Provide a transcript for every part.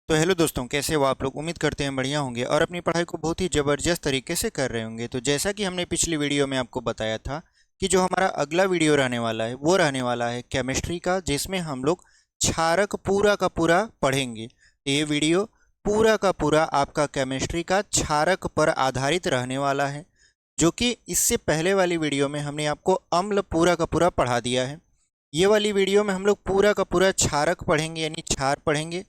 तो हेलो दोस्तों, कैसे हो आप लोग। उम्मीद करते हैं बढ़िया होंगे और अपनी पढ़ाई को बहुत ही ज़बरदस्त तरीके से कर रहे होंगे। तो जैसा कि हमने पिछली वीडियो में आपको बताया था कि जो हमारा अगला वीडियो रहने वाला है वो रहने वाला है केमिस्ट्री का, जिसमें हम लोग क्षारक पूरा का पूरा पढ़ेंगे। तो ये वीडियो पूरा का पूरा आपका केमिस्ट्री का क्षारक पर आधारित रहने वाला है, जो कि इससे पहले वाली वीडियो में हमने आपको अम्ल पूरा का पूरा पढ़ा दिया है। ये वाली वीडियो में हम लोग पूरा का पूरा क्षारक पढ़ेंगे, यानी क्षार पढ़ेंगे।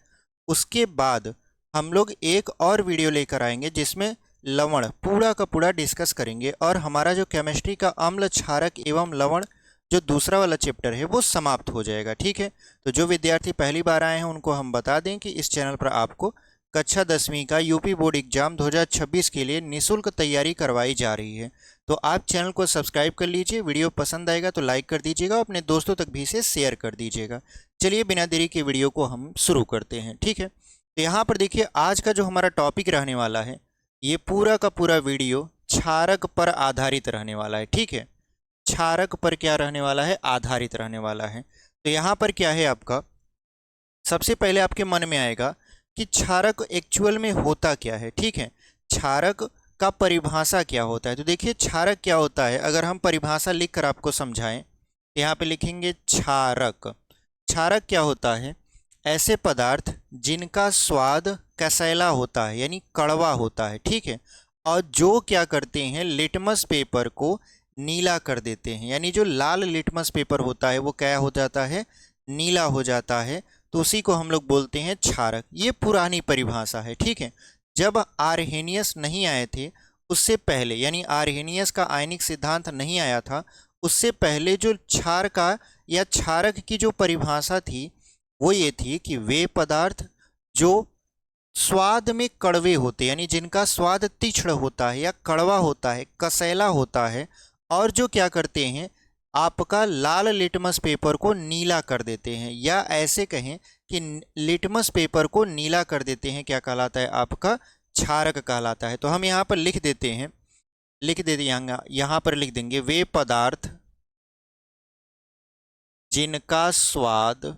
उसके बाद हम लोग एक और वीडियो लेकर आएंगे जिसमें लवण पूरा का पूरा डिस्कस करेंगे, और हमारा जो केमिस्ट्री का अम्ल क्षारक एवं लवण जो दूसरा वाला चैप्टर है वो समाप्त हो जाएगा। ठीक है। तो जो विद्यार्थी पहली बार आए हैं उनको हम बता दें कि इस चैनल पर आपको कक्षा 10वीं का यूपी बोर्ड एग्जाम 2026 के लिए निःशुल्क तैयारी करवाई जा रही है। तो आप चैनल को सब्सक्राइब कर लीजिए, वीडियो पसंद आएगा तो लाइक कर दीजिएगा, अपने दोस्तों तक भी इसे शेयर कर दीजिएगा। चलिए बिना देरी के वीडियो को हम शुरू करते हैं। ठीक है। तो यहाँ पर देखिए, आज का जो हमारा टॉपिक रहने वाला है ये पूरा का पूरा वीडियो क्षारक पर आधारित रहने वाला है। ठीक है। क्षारक पर क्या रहने वाला है, आधारित रहने वाला है। तो यहाँ पर क्या है आपका, सबसे पहले आपके मन में आएगा कि क्षारक एक्चुअल में होता क्या है। ठीक है। क्षारक का परिभाषा क्या होता है। तो देखिए, क्षारक क्या होता है, अगर हम परिभाषा लिखकर आपको समझाएं, यहाँ पे लिखेंगे क्षारक। क्षारक क्या होता है, ऐसे पदार्थ जिनका स्वाद कसैला होता है, यानी कड़वा होता है। ठीक है। और जो क्या करते हैं, लिटमस पेपर को नीला कर देते हैं, यानी जो लाल लिटमस पेपर होता है वो क्या हो जाता है, नीला हो जाता है। तो उसी को हम लोग बोलते हैं क्षारक। ये पुरानी परिभाषा है। ठीक है। जब आर्हेनियस नहीं आए थे उससे पहले, यानी आर्हेनियस का आयनिक सिद्धांत नहीं आया था उससे पहले, जो क्षार का या क्षारक की जो परिभाषा थी वो ये थी कि वे पदार्थ जो स्वाद में कड़वे होते, यानी जिनका स्वाद तीक्ष्ण होता है या कड़वा होता है, कसैला होता है, और जो क्या करते हैं, आपका लाल लिटमस पेपर को नीला कर देते हैं, या ऐसे कहें कि लिटमस पेपर को नीला कर देते हैं, क्या कहलाता है, आपका क्षारक कहलाता है। तो हम यहाँ पर लिख देते हैं, लिख देते यहाँ पर लिख देंगे, वे पदार्थ जिनका स्वाद,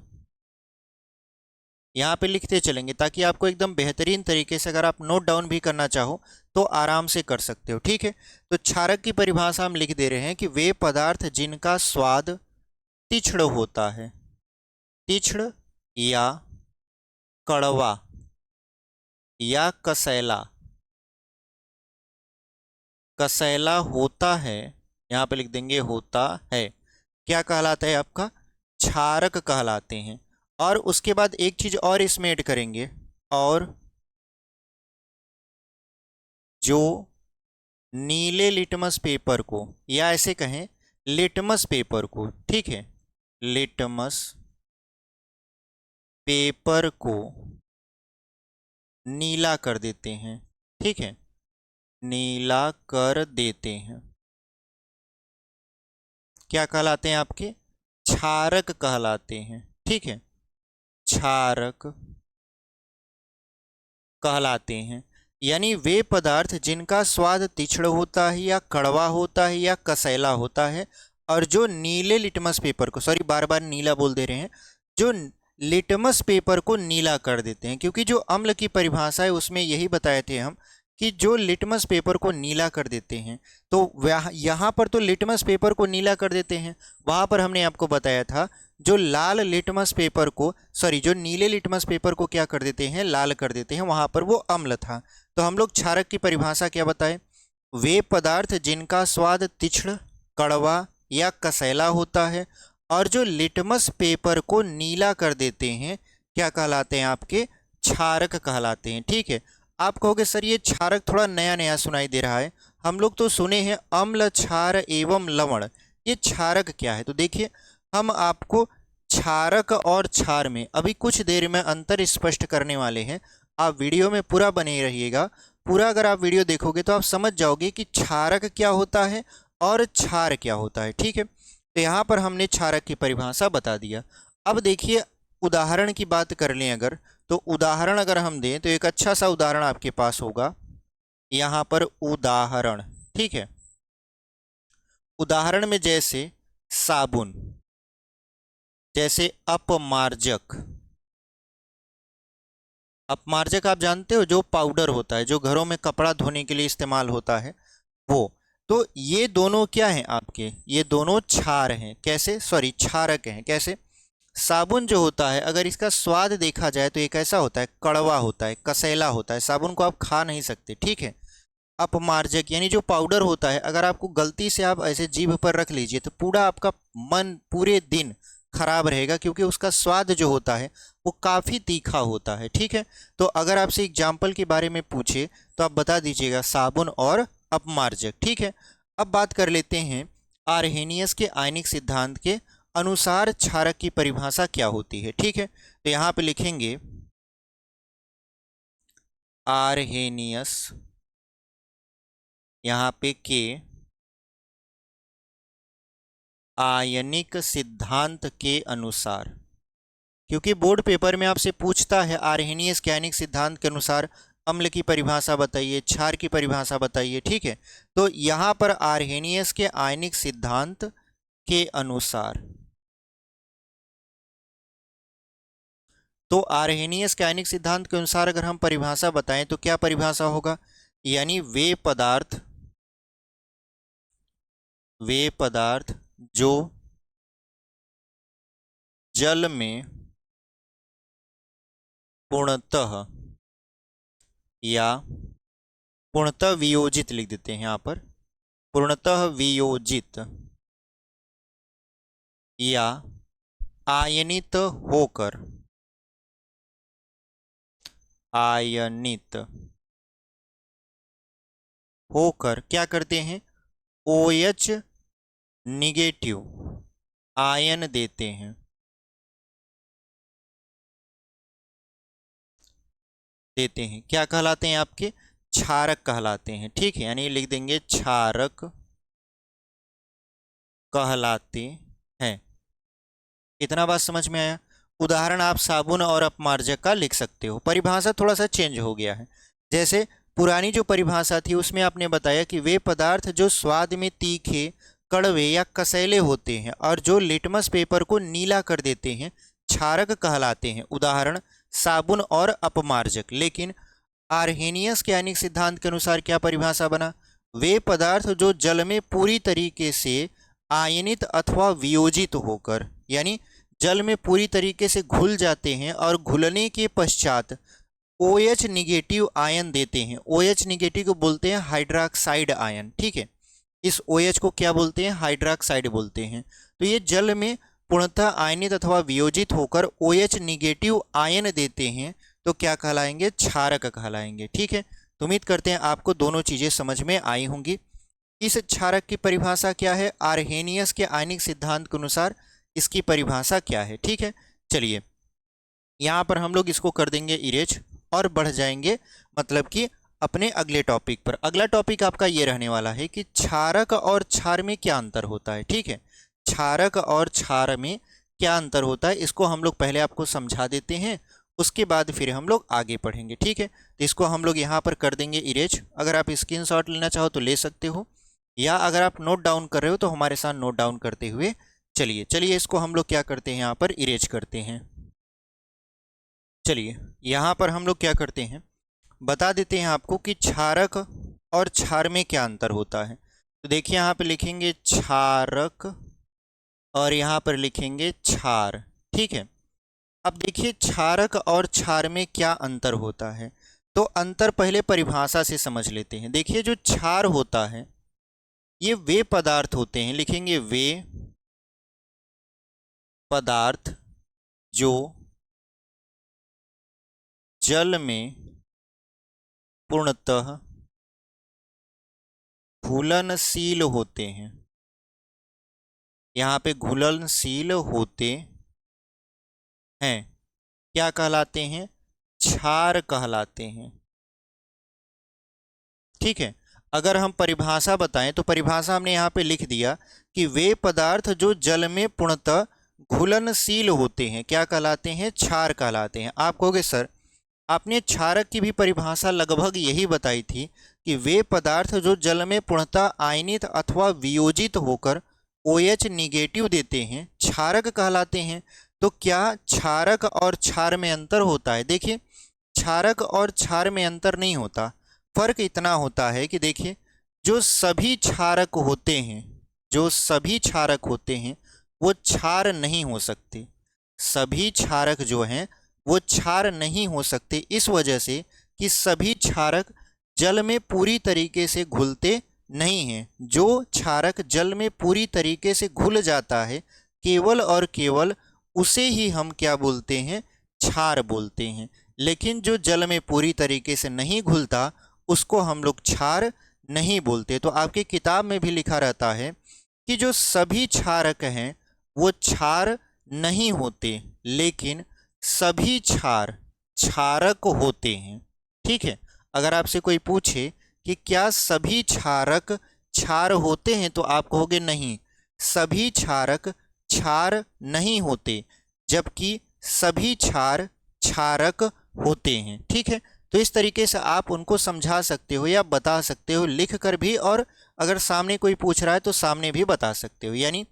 यहाँ पे लिखते चलेंगे ताकि आपको एकदम बेहतरीन तरीके से अगर आप नोट डाउन भी करना चाहो तो आराम से कर सकते हो। ठीक है। तो क्षारक की परिभाषा हम लिख दे रहे हैं कि वे पदार्थ जिनका स्वाद तीक्ष्ण होता है, तीक्ष्ण या कड़वा या कसैला, कसैला होता है, यहाँ पे लिख देंगे होता है, क्या कहलाता है, आपका क्षारक कहलाते हैं। और उसके बाद एक चीज और इसमें ऐड करेंगे, और जो नीले लिटमस पेपर को, या ऐसे कहें लिटमस पेपर को, ठीक है, लिटमस पेपर को नीला कर देते हैं। ठीक है। नीला कर देते हैं, क्या कहलाते हैं, आपके क्षारक कहलाते हैं। ठीक है। क्षारक कहलाते हैं, यानी वे पदार्थ जिनका स्वाद तीक्ष्ण होता है या कड़वा होता है या कसैला होता है, और जो नीले लिटमस पेपर को, सॉरी बार बार नीला बोल दे रहे हैं, जो लिटमस पेपर को नीला कर देते हैं, क्योंकि जो अम्ल की परिभाषा है उसमें यही बताए थे हम कि जो लिटमस पेपर को नीला कर देते हैं, तो यहाँ पर तो लिटमस पेपर को नीला कर देते हैं, वहाँ पर हमने आपको बताया था जो लाल लिटमस पेपर को, सॉरी जो नीले लिटमस पेपर को क्या कर देते हैं, लाल कर देते हैं, वहाँ पर वो अम्ल था। तो हम लोग क्षारक की परिभाषा क्या बताए, वे पदार्थ जिनका स्वाद तीक्ष्ण, कड़वा या कसैला होता है, और जो लिटमस पेपर को नीला कर देते हैं, क्या कहलाते हैं, आपके क्षारक कहलाते हैं। ठीक है। आप कहोगे सर ये क्षारक थोड़ा नया नया सुनाई दे रहा है, हम लोग तो सुने हैं अम्ल, क्षार एवं लवण, ये क्षारक क्या है। तो देखिए, हम आपको क्षारक और क्षार में अभी कुछ देर में अंतर स्पष्ट करने वाले हैं। आप वीडियो में पूरा बने रहिएगा। पूरा अगर आप वीडियो देखोगे तो आप समझ जाओगे कि क्षारक क्या होता है और क्षार क्या होता है। ठीक है। तो यहाँ पर हमने क्षारक की परिभाषा बता दिया। अब देखिए, उदाहरण की बात कर लें अगर, तो उदाहरण अगर हम दें तो एक अच्छा सा उदाहरण आपके पास होगा, यहाँ पर उदाहरण। ठीक है। उदाहरण में जैसे साबुन, जैसे अपमार्जक, अपमार्जक आप जानते हो, जो पाउडर होता है, जो घरों में कपड़ा धोने के लिए इस्तेमाल होता है वो। तो ये दोनों क्या हैं आपके, ये दोनों क्षार हैं। कैसे, सॉरी क्षारक हैं। कैसे, साबुन जो होता है अगर इसका स्वाद देखा जाए तो ये कैसा होता है, कड़वा होता है, कसैला होता है, साबुन को आप खा नहीं सकते, ठीक है। अपमार्जक यानी जो पाउडर होता है, अगर आपको गलती से आप ऐसे जीभ पर रख लीजिए तो पूरा आपका मन पूरे दिन खराब रहेगा, क्योंकि उसका स्वाद जो होता है वो काफ़ी तीखा होता है, ठीक है। तो अगर आपसे एग्जाम्पल के बारे में पूछे तो आप बता दीजिएगा साबुन और अपमार्जक, ठीक है। अब बात कर लेते हैं आर्हेनियस के आयनिक सिद्धांत के अनुसार क्षारक की परिभाषा क्या होती है, ठीक है। तो यहाँ पे लिखेंगे आर्हेनियस, यहाँ पे के आयनिक सिद्धांत के अनुसार, क्योंकि बोर्ड पेपर में आपसे पूछता है आर्हेनियस के आयनिक सिद्धांत के अनुसार अम्ल की परिभाषा बताइए, क्षार की परिभाषा बताइए, ठीक है। तो यहाँ पर आर्हेनियस के आयनिक सिद्धांत के अनुसार, तो आर्हेनियस के आयनिक सिद्धांत के अनुसार अगर हम परिभाषा बताएं तो क्या परिभाषा होगा, यानी वे पदार्थ जो जल में पूर्णतः या पूर्णतः वियोजित, लिख देते हैं यहाँ पर, पूर्णतः वियोजित या आयनित होकर, क्या करते हैं, OH निगेटिव आयन देते हैं, क्या कहलाते हैं आपके, क्षारक कहलाते हैं, ठीक है। यानी लिख देंगे क्षारक कहलाते हैं। इतना बात समझ में आया। उदाहरण आप साबुन और अपमार्जक का लिख सकते हो। परिभाषा थोड़ा सा चेंज हो गया है। जैसे पुरानी जो परिभाषा थी उसमें आपने बताया कि वे पदार्थ जो स्वाद में तीखे, कड़वे या कसैले होते हैं और जो लिटमस पेपर को नीला कर देते हैं, क्षारक कहलाते हैं। उदाहरण साबुन और अपमार्जक। लेकिन आर्हेनियस के आयनिक सिद्धांत के अनुसार क्या परिभाषा बना, वे पदार्थ जो जल में पूरी तरीके से आयनित अथवा वियोजित होकर, यानी जल में पूरी तरीके से घुल जाते हैं और घुलने के पश्चात OH निगेटिव आयन देते हैं। OH निगेटिव को बोलते हैं हाइड्रोक्साइड आयन, ठीक है। इस OH को क्या बोलते हैं, हाइड्रोक्साइड बोलते हैं। तो ये जल में पूर्णतः आयनित अथवा वियोजित होकर OH निगेटिव आयन देते हैं, तो क्या कहलाएंगे, क्षारक कहलाएंगे, ठीक है। तो उम्मीद करते हैं आपको दोनों चीज़ें समझ में आई होंगी। इस क्षारक की परिभाषा क्या है, आर्हेनियस के आयनिक सिद्धांत के अनुसार इसकी परिभाषा क्या है, ठीक है। चलिए यहाँ पर हम लोग इसको कर देंगे इरेज और बढ़ जाएंगे मतलब कि अपने अगले टॉपिक पर। अगला टॉपिक आपका ये रहने वाला है कि क्षारक और क्षार में क्या अंतर होता है, ठीक है। क्षारक और क्षार में क्या अंतर होता है, इसको हम लोग पहले आपको समझा देते हैं, उसके बाद फिर हम लोग आगे पढ़ेंगे, ठीक है। तो इसको हम लोग यहाँ पर कर देंगे इरेज। अगर आप स्क्रीनशॉट लेना चाहो तो ले सकते हो, या अगर आप नोट डाउन कर रहे हो तो हमारे साथ नोट डाउन करते हुए चलिए इसको हम लोग क्या करते हैं, यहाँ पर इरेज करते हैं। चलिए यहाँ पर हम लोग क्या करते हैं, बता देते हैं आपको कि क्षारक और क्षार में क्या अंतर होता है। तो देखिए यहाँ पे लिखेंगे क्षारक और यहाँ पर लिखेंगे क्षार, ठीक है। अब देखिए क्षारक और क्षार में क्या अंतर होता है, तो अंतर पहले परिभाषा से समझ लेते हैं। देखिए जो क्षार होता है ये वे पदार्थ होते हैं, लिखेंगे वे पदार्थ जो जल में पूर्णतः घुलनशील होते हैं। यहाँ पे घुलनशील होते हैं, क्या कहलाते हैं, क्षार कहलाते हैं, ठीक है। अगर हम परिभाषा बताएं तो परिभाषा हमने यहाँ पे लिख दिया कि वे पदार्थ जो जल में पूर्णतः घुलनशील होते हैं क्या कहलाते हैं, क्षार कहलाते हैं। आप कहोगे सर आपने क्षारक की भी परिभाषा लगभग यही बताई थी कि वे पदार्थ जो जल में पूर्णतः आयनित अथवा वियोजित होकर OH निगेटिव देते हैं क्षारक कहलाते हैं। तो क्या क्षारक और क्षार में अंतर होता है, देखिए क्षारक और क्षार में अंतर नहीं होता। फर्क इतना होता है कि देखिए, जो सभी क्षारक होते हैं, जो सभी क्षारक होते हैं वो क्षार नहीं हो सकते। सभी क्षारक जो हैं वो क्षार नहीं हो सकते, इस वजह से कि सभी क्षारक जल में पूरी तरीके से घुलते नहीं हैं। जो क्षारक जल में पूरी तरीके से घुल जाता है, केवल और केवल उसे ही हम क्या बोलते हैं, क्षार बोलते हैं। लेकिन जो जल में पूरी तरीके से नहीं घुलता उसको हम लोग क्षार नहीं बोलते। तो आपकी किताब में भी लिखा रहता है कि जो सभी क्षारक हैं वो क्षार नहीं होते, लेकिन सभी क्षार क्षारक होते हैं। ठीक है, अगर आपसे कोई पूछे कि क्या सभी क्षारक क्षार होते हैं तो आप कहोगे नहीं, सभी क्षारक क्षार नहीं होते, जबकि सभी क्षार क्षारक होते हैं। ठीक है, तो इस तरीके से आप उनको समझा सकते हो या बता सकते हो लिख कर भी, और अगर सामने कोई पूछ रहा है तो सामने भी बता सकते हो। यानी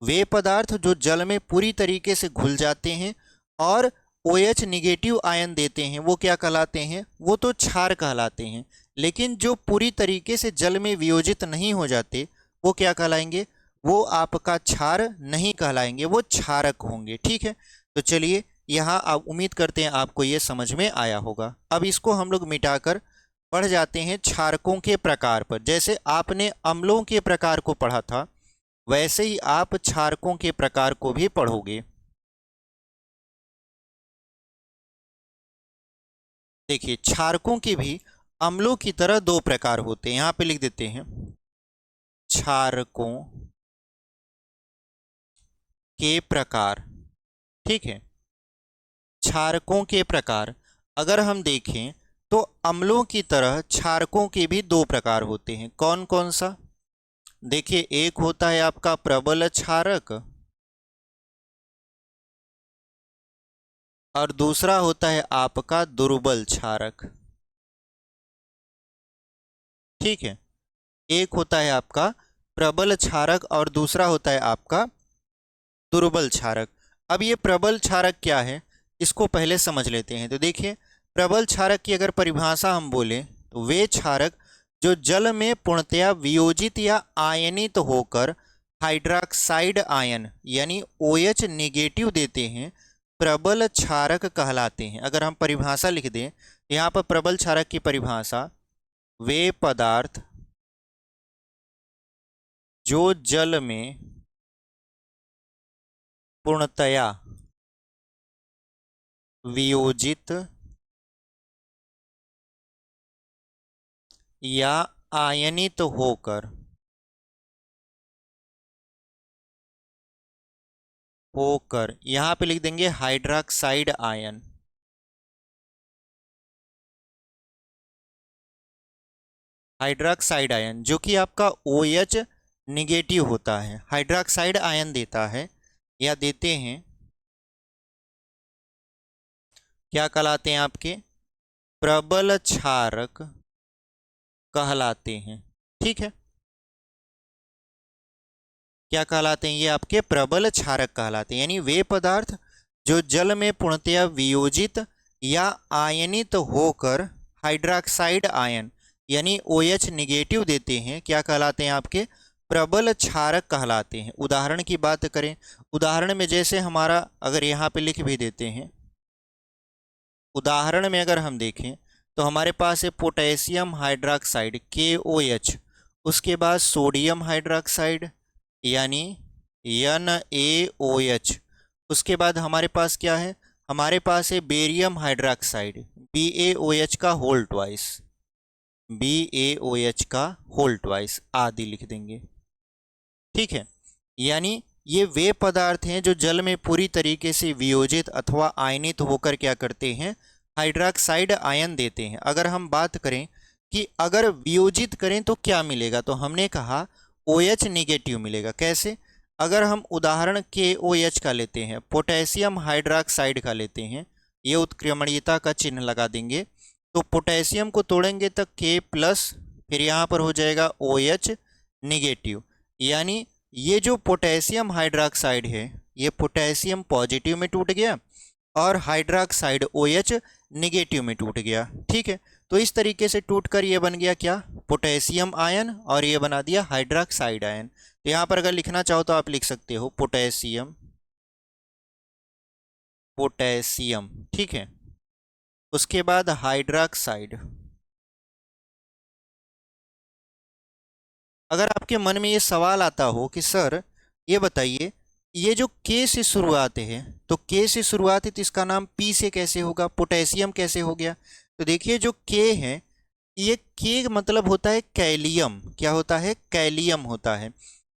वे पदार्थ जो जल में पूरी तरीके से घुल जाते हैं और OH निगेटिव आयन देते हैं वो क्या कहलाते हैं, वो तो क्षार कहलाते हैं। लेकिन जो पूरी तरीके से जल में वियोजित नहीं हो जाते वो क्या कहलाएंगे, वो आपका क्षार नहीं कहलाएंगे, वो क्षारक होंगे। ठीक है, तो चलिए यहाँ आप उम्मीद करते हैं आपको ये समझ में आया होगा। अब इसको हम लोग मिटाकर बढ़ जाते हैं क्षारकों के प्रकार पर। जैसे आपने अम्लों के प्रकार को पढ़ा था वैसे ही आप क्षारकों के प्रकार को भी पढ़ोगे। देखिए, क्षारकों के भी अम्लों की तरह दो प्रकार होते हैं, यहां पे लिख देते हैं क्षारकों के प्रकार। ठीक है, क्षारकों के प्रकार अगर हम देखें तो अम्लों की तरह क्षारकों के भी दो प्रकार होते हैं। कौन कौन सा, देखिए, एक होता है आपका प्रबल क्षारक और दूसरा होता है आपका दुर्बल क्षारक। ठीक है, एक होता है आपका प्रबल क्षारक और दूसरा होता है आपका दुर्बल क्षारक। अब ये प्रबल क्षारक क्या है इसको पहले समझ लेते हैं। तो देखिए, प्रबल क्षारक की अगर परिभाषा हम बोले तो वे क्षारक जो जल में पूर्णतया वियोजित या आयनित होकर हाइड्रोक्साइड आयन यानी OH निगेटिव देते हैं, प्रबल क्षारक कहलाते हैं। अगर हम परिभाषा लिख दें, यहाँ पर प्रबल क्षारक की परिभाषा, वे पदार्थ जो जल में पूर्णतया वियोजित या आयनित होकर यहां पे लिख देंगे हाइड्रोक्साइड आयन। हाइड्रोक्साइड आयन जो कि आपका OH निगेटिव होता है, हाइड्रोक्साइड आयन देता है या देते हैं, क्या कहलाते हैं आपके, प्रबल क्षारक कहलाते हैं। ठीक है, क्या कहलाते हैं, ये आपके प्रबल क्षारक कहलाते हैं। यानी वे पदार्थ जो जल में पूर्णतया वियोजित या आयनित होकर हाइड्रोक्साइड आयन यानी OH निगेटिव देते हैं, क्या कहलाते हैं, आपके प्रबल क्षारक कहलाते हैं। उदाहरण की बात करें, उदाहरण में जैसे हमारा, अगर यहाँ पे लिख भी देते हैं, उदाहरण में अगर हम देखें तो हमारे पास है पोटेशियम हाइड्रोक्साइड KOH, उसके बाद सोडियम हाइड्रोक्साइड यानी NaOH, उसके बाद हमारे पास क्या है, हमारे पास है बेरियम हाइड्रोक्साइड BaOH का होल ट्वाइस, BaOH का होल ट्वाइस आदि लिख देंगे। ठीक है, यानी ये वे पदार्थ हैं जो जल में पूरी तरीके से वियोजित अथवा आयनित होकर क्या करते हैं, हाइड्रोक्साइड आयन देते हैं। अगर हम बात करें कि अगर वियोजित करें तो क्या मिलेगा, तो हमने कहा OH निगेटिव मिलेगा। कैसे, अगर हम उदाहरण KOH का लेते हैं, पोटेशियम हाइड्रोक्साइड का लेते हैं, ये उत्क्रमणीयता का चिन्ह लगा देंगे, तो पोटेशियम को तोड़ेंगे तो K+, फिर यहाँ पर हो जाएगा OH निगेटिव। यानी ये जो पोटेशियम हाइड्रोक्साइड है ये पोटेशियम पॉजिटिव में टूट गया और हाइड्रोक्साइड OH निगेटिव में टूट गया। ठीक है, तो इस तरीके से टूटकर ये बन गया क्या, पोटेशियम आयन, और ये बना दिया हाइड्रोक्साइड आयन। तो यहाँ पर अगर लिखना चाहो तो आप लिख सकते हो पोटेशियम, पोटेशियम। ठीक है, उसके बाद हाइड्रोक्साइड। अगर आपके मन में ये सवाल आता हो कि सर ये बताइए, ये जो के से शुरुआत है, तो के से शुरुआत है तो इसका नाम पी से कैसे होगा, पोटेशियम कैसे हो गया। तो देखिए जो के है, ये के मतलब होता है कैलियम। क्या होता है, कैलियम होता है।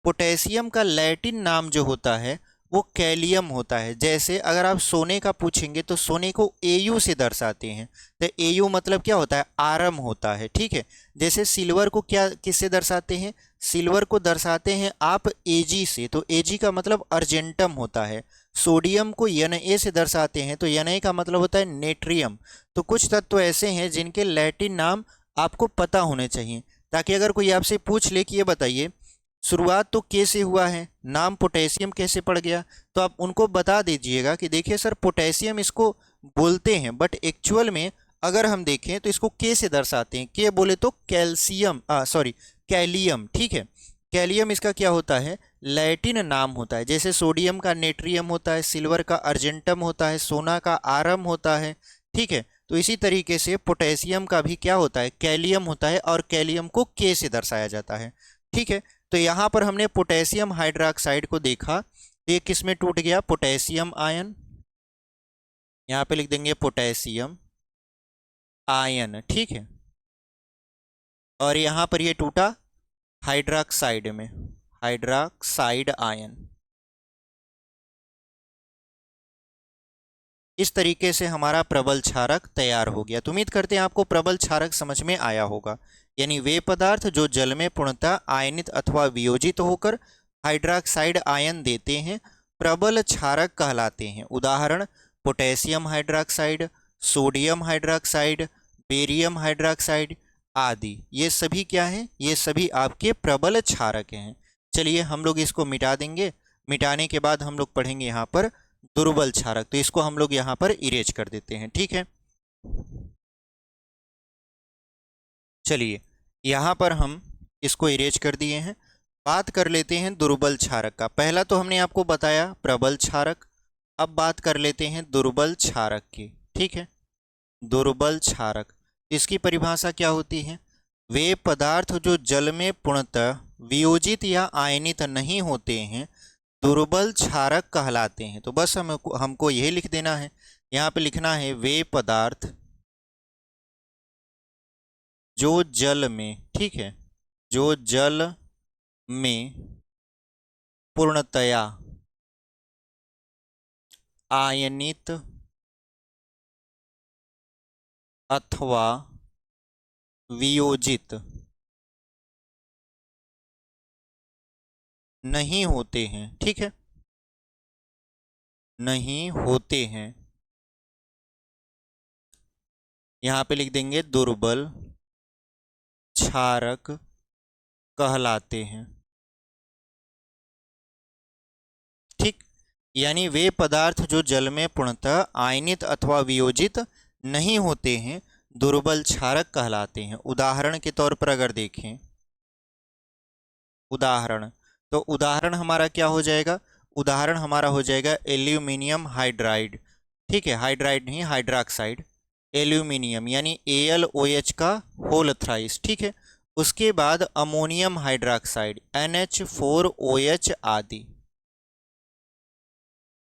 पोटेशियम का लैटिन नाम जो होता है वो कैलियम होता है। जैसे अगर आप सोने का पूछेंगे तो सोने को Au से दर्शाते हैं, तो Au मतलब क्या होता है, आरम होता है। ठीक है, जैसे सिल्वर को क्या किससे दर्शाते हैं, सिल्वर को दर्शाते हैं आप Ag से, तो Ag का मतलब अर्जेंटम होता है। सोडियम को Na से दर्शाते हैं, तो Na का मतलब होता है नेट्रियम। तो कुछ तत्व ऐसे हैं जिनके लैटिन नाम आपको पता होने चाहिए, ताकि अगर कोई आपसे पूछ ले कि ये बताइए शुरुआत तो के से हुआ है, नाम पोटेशियम कैसे पड़ गया, तो आप उनको बता दीजिएगा कि देखिए सर पोटेशियम इसको बोलते हैं, बट एक्चुअल में अगर हम देखें तो इसको के से दर्शाते हैं। के बोले तो कैल्शियम, सॉरी कैलियम। ठीक है, कैलियम इसका क्या होता है, लैटिन नाम होता है। जैसे सोडियम का नेट्रियम होता है, सिल्वर का अर्जेंटम होता है, सोना का आरम होता है। ठीक है, तो इसी तरीके से पोटेशियम का भी क्या होता है, कैलियम होता है, और कैलियम को के से दर्शाया जाता है। ठीक है, तो यहाँ पर हमने पोटेशियम हाइड्रोक्साइड को देखा, तो ये किस में टूट गया, पोटेशियम आयन। यहाँ पे लिख देंगे पोटेशियम आयन। ठीक है, और यहाँ पर ये टूटा हाइड्रोक्साइड में, हाइड्रोक्साइड आयन। इस तरीके से हमारा प्रबल क्षारक तैयार हो गया। तो उम्मीद करते हैं आपको प्रबल क्षारक समझ में आया होगा। यानी वे पदार्थ जो जल में पूर्णतः आयनित अथवा वियोजित होकर हाइड्रोक्साइड आयन देते हैं प्रबल क्षारक कहलाते हैं। उदाहरण potassium hydroxide, sodium hydroxide, barium hydroxide आदि। ये सभी क्या हैं, ये सभी आपके प्रबल क्षारक हैं। चलिए हम लोग इसको मिटा देंगे। मिटाने के बाद हम लोग पढ़ेंगे यहाँ पर दुर्बल क्षारक, तो इसको हम लोग यहाँ पर इरेज कर देते हैं। ठीक है, चलिए यहाँ पर हम इसको इरेज कर दिए हैं। बात कर लेते हैं दुर्बल क्षारक का। पहला तो हमने आपको बताया प्रबल क्षारक, अब बात कर लेते हैं दुर्बल क्षारक की। ठीक है, दुर्बल क्षारक, इसकी परिभाषा क्या होती है, वे पदार्थ जो जल में पूर्णतः वियोजित या आयनित नहीं होते हैं दुर्बल क्षारक कहलाते हैं। तो बस हमको यही लिख देना है, यहाँ पे लिखना है वे पदार्थ जो जल में, ठीक है, जो जल में पूर्णतया आयनित अथवा वियोजित नहीं होते हैं। ठीक है, नहीं होते हैं, यहाँ पे लिख देंगे दुर्बल क्षारक कहलाते हैं। ठीक, यानी वे पदार्थ जो जल में पूर्णतः आयनित अथवा वियोजित नहीं होते हैं दुर्बल क्षारक कहलाते हैं। उदाहरण के तौर पर अगर देखें, उदाहरण, तो उदाहरण हमारा क्या हो जाएगा, उदाहरण हमारा हो जाएगा एल्यूमिनियम हाइड्राइड। ठीक है, हाइड्राइड नहीं हाइड्रोक्साइड, एल्यूमिनियम यानी AlOH का होल थ्राइस। ठीक है, उसके बाद अमोनियम हाइड्रोक्साइड NH4OH आदि,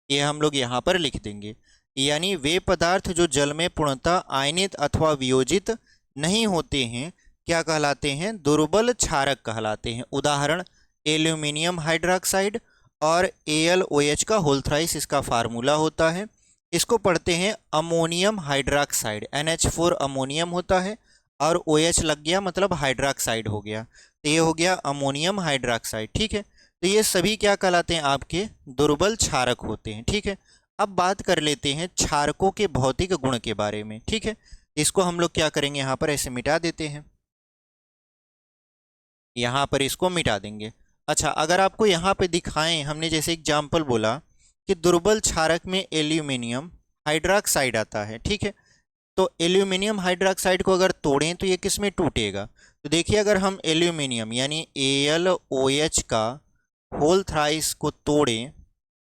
ये हम लोग यहाँ पर लिख देंगे। यानी वे पदार्थ जो जल में पूर्णतः आयनित अथवा वियोजित नहीं होते हैं क्या कहलाते हैं, दुर्बल क्षारक कहलाते हैं। उदाहरण एल्यूमिनियम हाइड्रोक्साइड और AlOH का होल थ्राइस इसका फार्मूला होता है। इसको पढ़ते हैं अमोनियम हाइड्रोक्साइड, NH4 अमोनियम होता है और OH लग गया मतलब हाइड्रोक्साइड हो गया, तो ये हो गया अमोनियम हाइड्रोक्साइड। ठीक है, तो ये सभी क्या कहलाते हैं, आपके दुर्बल क्षारक होते हैं। ठीक है, अब बात कर लेते हैं क्षारकों के भौतिक गुण के बारे में। ठीक है, इसको हम लोग क्या करेंगे, यहाँ पर ऐसे मिटा देते हैं, यहाँ पर इसको मिटा देंगे। अच्छा, अगर आपको यहाँ पे दिखाएं, हमने जैसे एग्जाम्पल बोला कि दुर्बल क्षारक में एल्यूमिनियम हाइड्रोक्साइड आता है, ठीक है। तो एल्यूमिनियम हाइड्रोक्साइड को अगर तोड़ें तो ये किस में टूटेगा? तो देखिए, अगर हम एल्यूमिनियम यानी AlOH का होल थ्राइस को तोड़ें,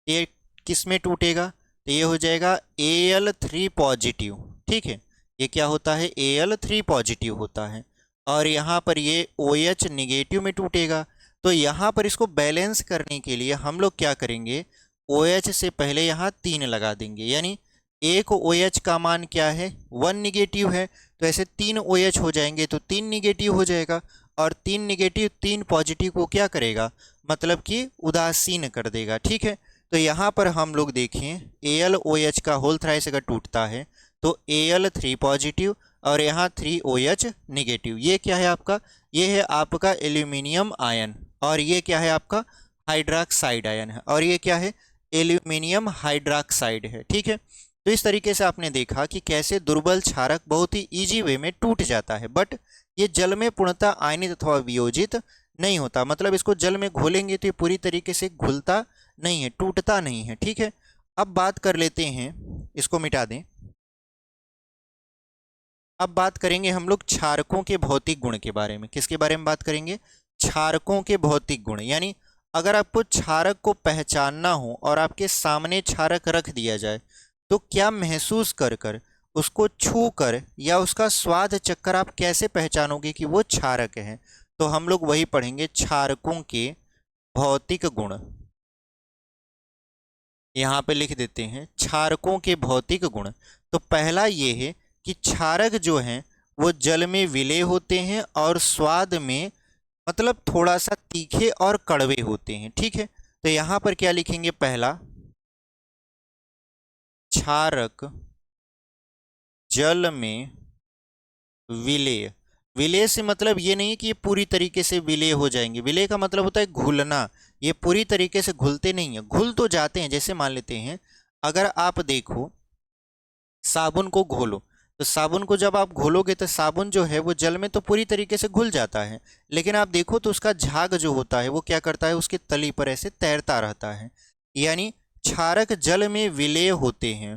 ये किस में टूटेगा? तो ये हो जाएगा Al3 पॉजिटिव, ठीक है। ये क्या होता है? Al3 पॉजिटिव होता है। और यहाँ पर ये OH निगेटिव में टूटेगा। तो यहाँ पर इसको बैलेंस करने के लिए हम लोग क्या करेंगे? OH से पहले यहाँ 3 लगा देंगे, यानी एक OH का मान क्या है? 1 निगेटिव है। तो ऐसे 3 OH हो जाएंगे तो 3 निगेटिव हो जाएगा। और 3 निगेटिव 3 पॉजिटिव को क्या करेगा? मतलब कि उदासीन कर देगा, ठीक है। तो यहाँ पर हम लोग देखें, AlOH का होल थ्राइस अगर टूटता है तो Al3 पॉजिटिव और यहाँ 3OH निगेटिव। ये क्या है आपका? ये है आपका एल्यूमिनियम आयन। और ये क्या है आपका? हाइड्रोक्साइड आयन है। और ये क्या है? एल्यूमिनियम हाइड्रोक्साइड है, ठीक है। तो इस तरीके से आपने देखा कि कैसे दुर्बल क्षारक बहुत ही इजी वे में टूट जाता है, बट ये जल में पूर्णतः आयनित अथवा वियोजित नहीं होता। मतलब इसको जल में घोलेंगे तो ये पूरी तरीके से घुलता नहीं है, टूटता नहीं है, ठीक है। अब बात कर लेते हैं, इसको मिटा दें। अब बात करेंगे हम लोग क्षारकों के भौतिक गुण के बारे में। किसके बारे में बात करेंगे? क्षारकों के भौतिक गुण। यानी अगर आपको क्षारक को पहचानना हो और आपके सामने क्षारक रख दिया जाए तो क्या महसूस कर कर, उसको छू कर या उसका स्वाद चखकर आप कैसे पहचानोगे कि वो क्षारक है? तो हम लोग वही पढ़ेंगे, क्षारकों के भौतिक गुण। यहाँ पे लिख देते हैं क्षारकों के भौतिक गुण। तो पहला ये है कि क्षारक जो हैं वो जल में विलेय होते हैं और स्वाद में मतलब थोड़ा सा तीखे और कड़वे होते हैं, ठीक है। तो यहाँ पर क्या लिखेंगे? पहला, क्षारक जल में विलेय। विलेय से मतलब ये नहीं कि ये पूरी तरीके से विलेय हो जाएंगे। विलेय का मतलब होता है घुलना। ये पूरी तरीके से घुलते नहीं है, घुल तो जाते हैं। जैसे मान लेते हैं, अगर आप देखो साबुन को घोलो, तो साबुन को जब आप घोलोगे तो साबुन जो है वो जल में तो पूरी तरीके से घुल जाता है, लेकिन आप देखो तो उसका झाग जो होता है वो क्या करता है? उसके तली पर ऐसे तैरता रहता है। यानी क्षारक जल में विलेय होते हैं,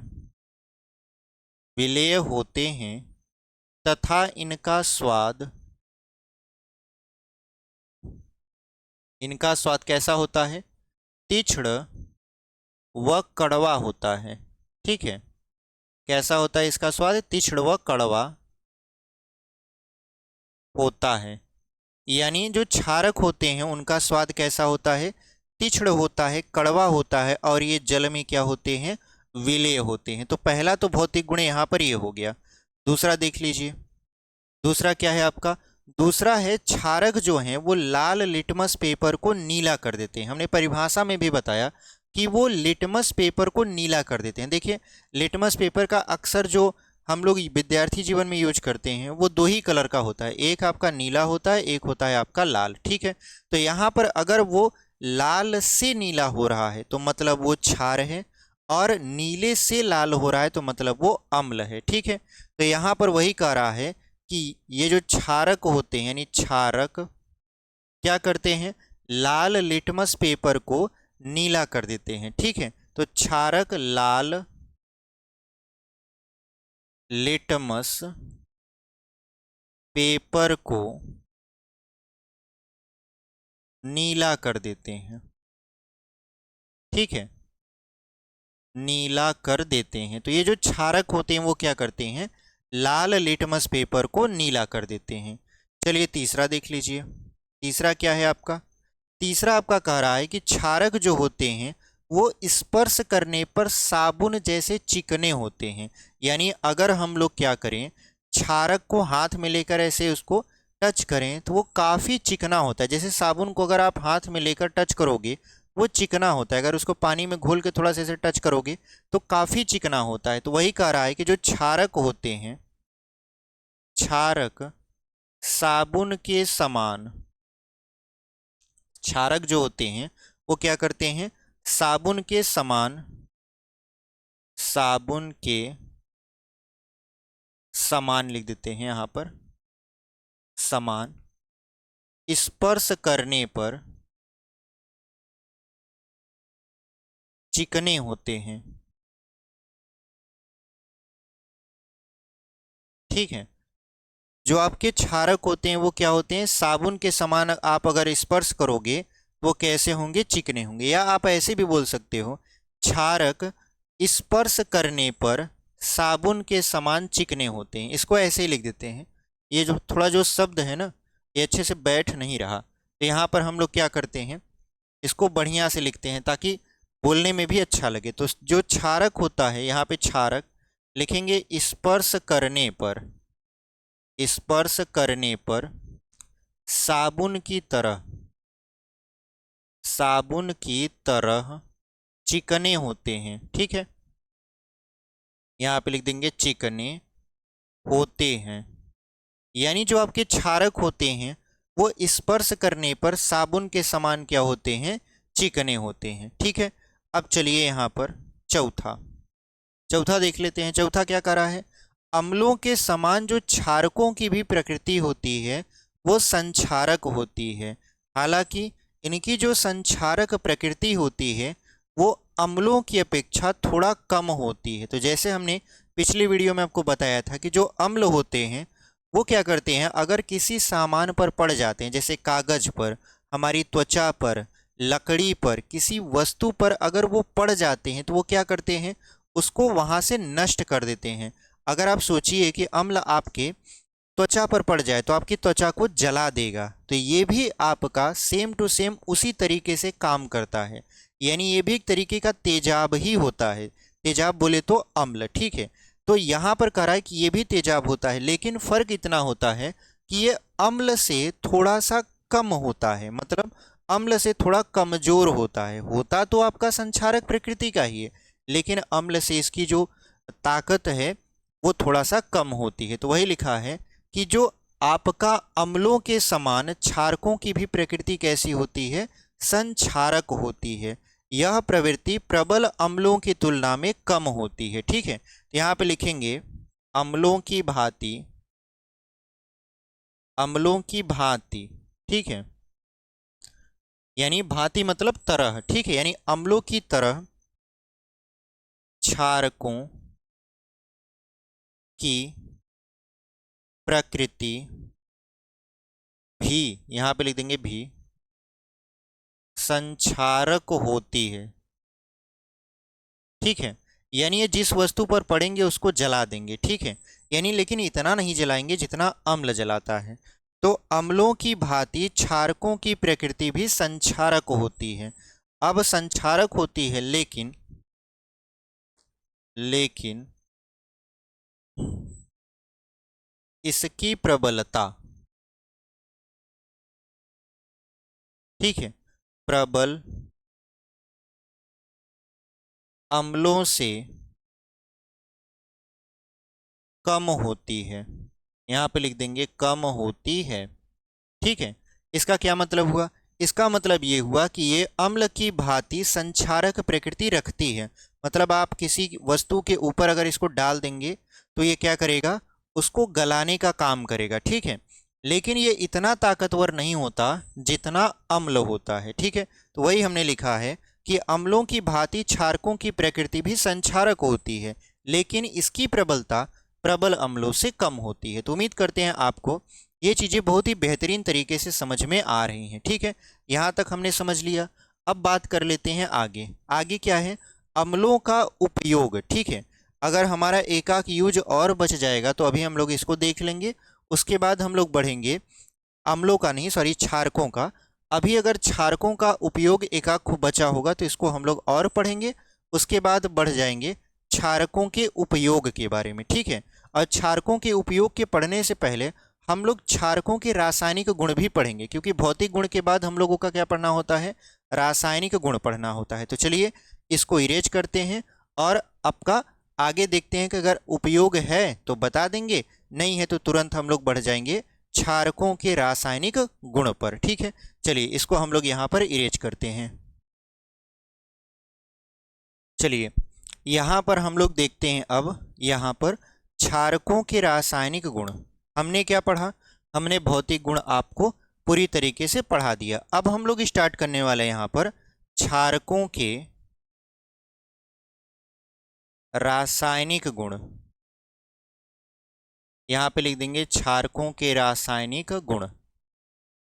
विलेय होते हैं तथा इनका स्वाद, इनका स्वाद कैसा होता है? तीक्ष्ण व कड़वा होता है, ठीक है। कैसा होता है इसका स्वाद? तीक्ष्ण व कड़वा होता है। यानी जो क्षारक होते हैं उनका स्वाद कैसा होता है? तीक्ष्ण होता है, कड़वा होता है, और ये जल में क्या होते हैं? विलेय होते हैं। तो पहला तो भौतिक गुण यहाँ पर ये हो गया। दूसरा देख लीजिए, दूसरा क्या है आपका? दूसरा है क्षारक जो हैं वो लाल लिटमस पेपर को नीला कर देते हैं। हमने परिभाषा में भी बताया कि वो लिटमस पेपर को नीला कर देते हैं। देखिए, लिटमस पेपर का अक्सर जो हम लोग विद्यार्थी जीवन में यूज करते हैं वो दो ही कलर का होता है, एक आपका नीला होता है, एक होता है आपका लाल, ठीक है। तो यहाँ पर अगर वो लाल से नीला हो रहा है तो मतलब वो क्षार है, और नीले से लाल हो रहा है तो मतलब वो अम्ल है, ठीक है। तो यहाँ पर वही कह रहा है कि ये जो क्षारक होते हैं, यानी क्षारक क्या करते हैं? लाल लिटमस पेपर को नीला कर देते हैं, ठीक है। तो क्षारक लाल लिटमस पेपर को नीला कर देते हैं, ठीक है, नीला कर देते हैं। तो ये जो क्षारक होते हैं वो क्या करते हैं? लाल लिटमस पेपर को नीला कर देते हैं। चलिए तीसरा देख लीजिए। तीसरा क्या है आपका? तीसरा आपका कह रहा है कि क्षारक जो होते हैं वो स्पर्श करने पर साबुन जैसे चिकने होते हैं। यानी अगर हम लोग क्या करें, क्षारक को हाथ में लेकर ऐसे उसको टच करें तो वो काफ़ी चिकना होता है। जैसे साबुन को अगर आप हाथ में लेकर टच करोगे वो चिकना होता है, अगर उसको पानी में घोल के थोड़ा सा ऐसे टच करोगे तो काफ़ी चिकना होता है। तो वही कह रहा है कि जो क्षारक होते हैं, क्षारक साबुन के समान, क्षारक जो होते हैं वो क्या करते हैं? साबुन के समान, साबुन के समान लिख देते हैं यहाँ पर, समान स्पर्श करने पर चिकने होते हैं, ठीक है। जो आपके क्षारक होते हैं वो क्या होते हैं, साबुन के समान आप अगर स्पर्श करोगे तो वो कैसे होंगे, चिकने होंगे। या आप ऐसे भी बोल सकते हो, क्षारक स्पर्श करने पर साबुन के समान चिकने होते हैं। इसको ऐसे ही लिख देते हैं। ये जो थोड़ा जो शब्द है ना, ये अच्छे से बैठ नहीं रहा, तो यहाँ पर हम लोग क्या करते हैं, इसको बढ़िया से लिखते हैं ताकि बोलने में भी अच्छा लगे। तो जो क्षारक होता है, यहाँ पे क्षारक लिखेंगे स्पर्श करने पर, स्पर्श करने पर साबुन की तरह, साबुन की तरह चिकने होते हैं। ठीक है, यहाँ पे लिख देंगे चिकने होते हैं। यानी जो आपके क्षारक होते हैं वो स्पर्श करने पर साबुन के समान क्या होते हैं, चिकने होते हैं। ठीक है, अब चलिए यहाँ पर चौथा, चौथा देख लेते हैं। चौथा क्या कह रहा है, अम्लों के समान जो क्षारकों की भी प्रकृति होती है वो संक्षारक होती है। हालांकि इनकी जो संक्षारक प्रकृति होती है वो अम्लों की अपेक्षा थोड़ा कम होती है। तो जैसे हमने पिछली वीडियो में आपको बताया था कि जो अम्ल होते हैं वो क्या करते हैं, अगर किसी सामान पर पड़ जाते हैं, जैसे कागज पर, हमारी त्वचा पर, लकड़ी पर, किसी वस्तु पर अगर वो पड़ जाते हैं तो वो क्या करते हैं, उसको वहां से नष्ट कर देते हैं। अगर आप सोचिए कि अम्ल आपके त्वचा पर पड़ जाए तो आपकी त्वचा को जला देगा, तो ये भी आपका सेम टू सेम उसी तरीके से काम करता है। यानी ये भी एक तरीके का तेजाब ही होता है। तेजाब बोले तो अम्ल। ठीक है, तो यहाँ पर कह रहा है कि ये भी तेजाब होता है, लेकिन फर्क इतना होता है कि ये अम्ल से थोड़ा सा कम होता है, मतलब अम्ल से थोड़ा कमजोर होता है। होता तो आपका संक्षारक प्रकृति का ही है, लेकिन अम्ल से इसकी जो ताकत है वो थोड़ा सा कम होती है। तो वही लिखा है कि जो आपका अम्लों के समान क्षारकों की भी प्रकृति कैसी होती है, संक्षारक होती है। यह प्रवृत्ति प्रबल अम्लों की तुलना में कम होती है। ठीक है, तो यहाँ पे लिखेंगे अम्लों की भांति, अम्लों की भांति। ठीक है, यानी भांति मतलब तरह। ठीक है, यानी अम्लों की तरह क्षारकों की प्रकृति भी, यहां पे लिख देंगे भी, संक्षारक होती है। ठीक है, यानी ये जिस वस्तु पर पड़ेंगे उसको जला देंगे। ठीक है, यानी लेकिन इतना नहीं जलाएंगे जितना अम्ल जलाता है। तो अम्लों की भांति क्षारकों की प्रकृति भी संक्षारक होती है। अब संक्षारक होती है, लेकिन इसकी प्रबलता, ठीक है, प्रबल अम्लों से कम होती है। यहाँ पे लिख देंगे कम होती है। ठीक है, इसका क्या मतलब हुआ, इसका मतलब ये हुआ कि ये अम्ल की भांति संक्षारक प्रकृति रखती है। मतलब आप किसी वस्तु के ऊपर अगर इसको डाल देंगे तो ये क्या करेगा, उसको गलाने का काम करेगा। ठीक है, लेकिन ये इतना ताकतवर नहीं होता जितना अम्ल होता है। ठीक है, तो वही हमने लिखा है कि अम्लों की भांति क्षारकों की प्रकृति भी संक्षारक होती है, लेकिन इसकी प्रबलता प्रबल अम्लों से कम होती है। तो उम्मीद करते हैं आपको ये चीज़ें बहुत ही बेहतरीन तरीके से समझ में आ रही हैं। ठीक है, यहाँ तक हमने समझ लिया। अब बात कर लेते हैं आगे। आगे क्या है, अम्लों का उपयोग। ठीक है, अगर हमारा एकाक यूज और बच जाएगा तो अभी हम लोग इसको देख लेंगे, उसके बाद हम लोग बढ़ेंगे अम्लों का नहीं, सॉरी, क्षारकों का। अभी अगर क्षारकों का उपयोग एकाक खूब बचा होगा तो इसको हम लोग और पढ़ेंगे, उसके बाद बढ़ जाएंगे क्षारकों के उपयोग के बारे में। ठीक है, और क्षारकों के उपयोग के पढ़ने से पहले हम लोग क्षारकों के रासायनिक गुण भी पढ़ेंगे, क्योंकि भौतिक गुण के बाद हम लोगों का क्या पढ़ना होता है, रासायनिक गुण पढ़ना होता है। तो चलिए इसको इरेज करते हैं और आपका आगे देखते हैं कि अगर उपयोग है तो बता देंगे, नहीं है तो तुरंत हम लोग बढ़ जाएंगे क्षारकों के रासायनिक गुण पर। ठीक है, चलिए इसको हम लोग यहाँ पर इरेज करते हैं। चलिए यहाँ पर हम लोग देखते हैं, अब यहाँ पर क्षारकों के रासायनिक गुण हमने क्या पढ़ा, हमने भौतिक गुण आपको पूरी तरीके से पढ़ा दिया। अब हम लोग स्टार्ट करने वाले हैं यहाँ पर क्षारकों के रासायनिक गुण। यहाँ पे लिख देंगे क्षारकों के रासायनिक गुण।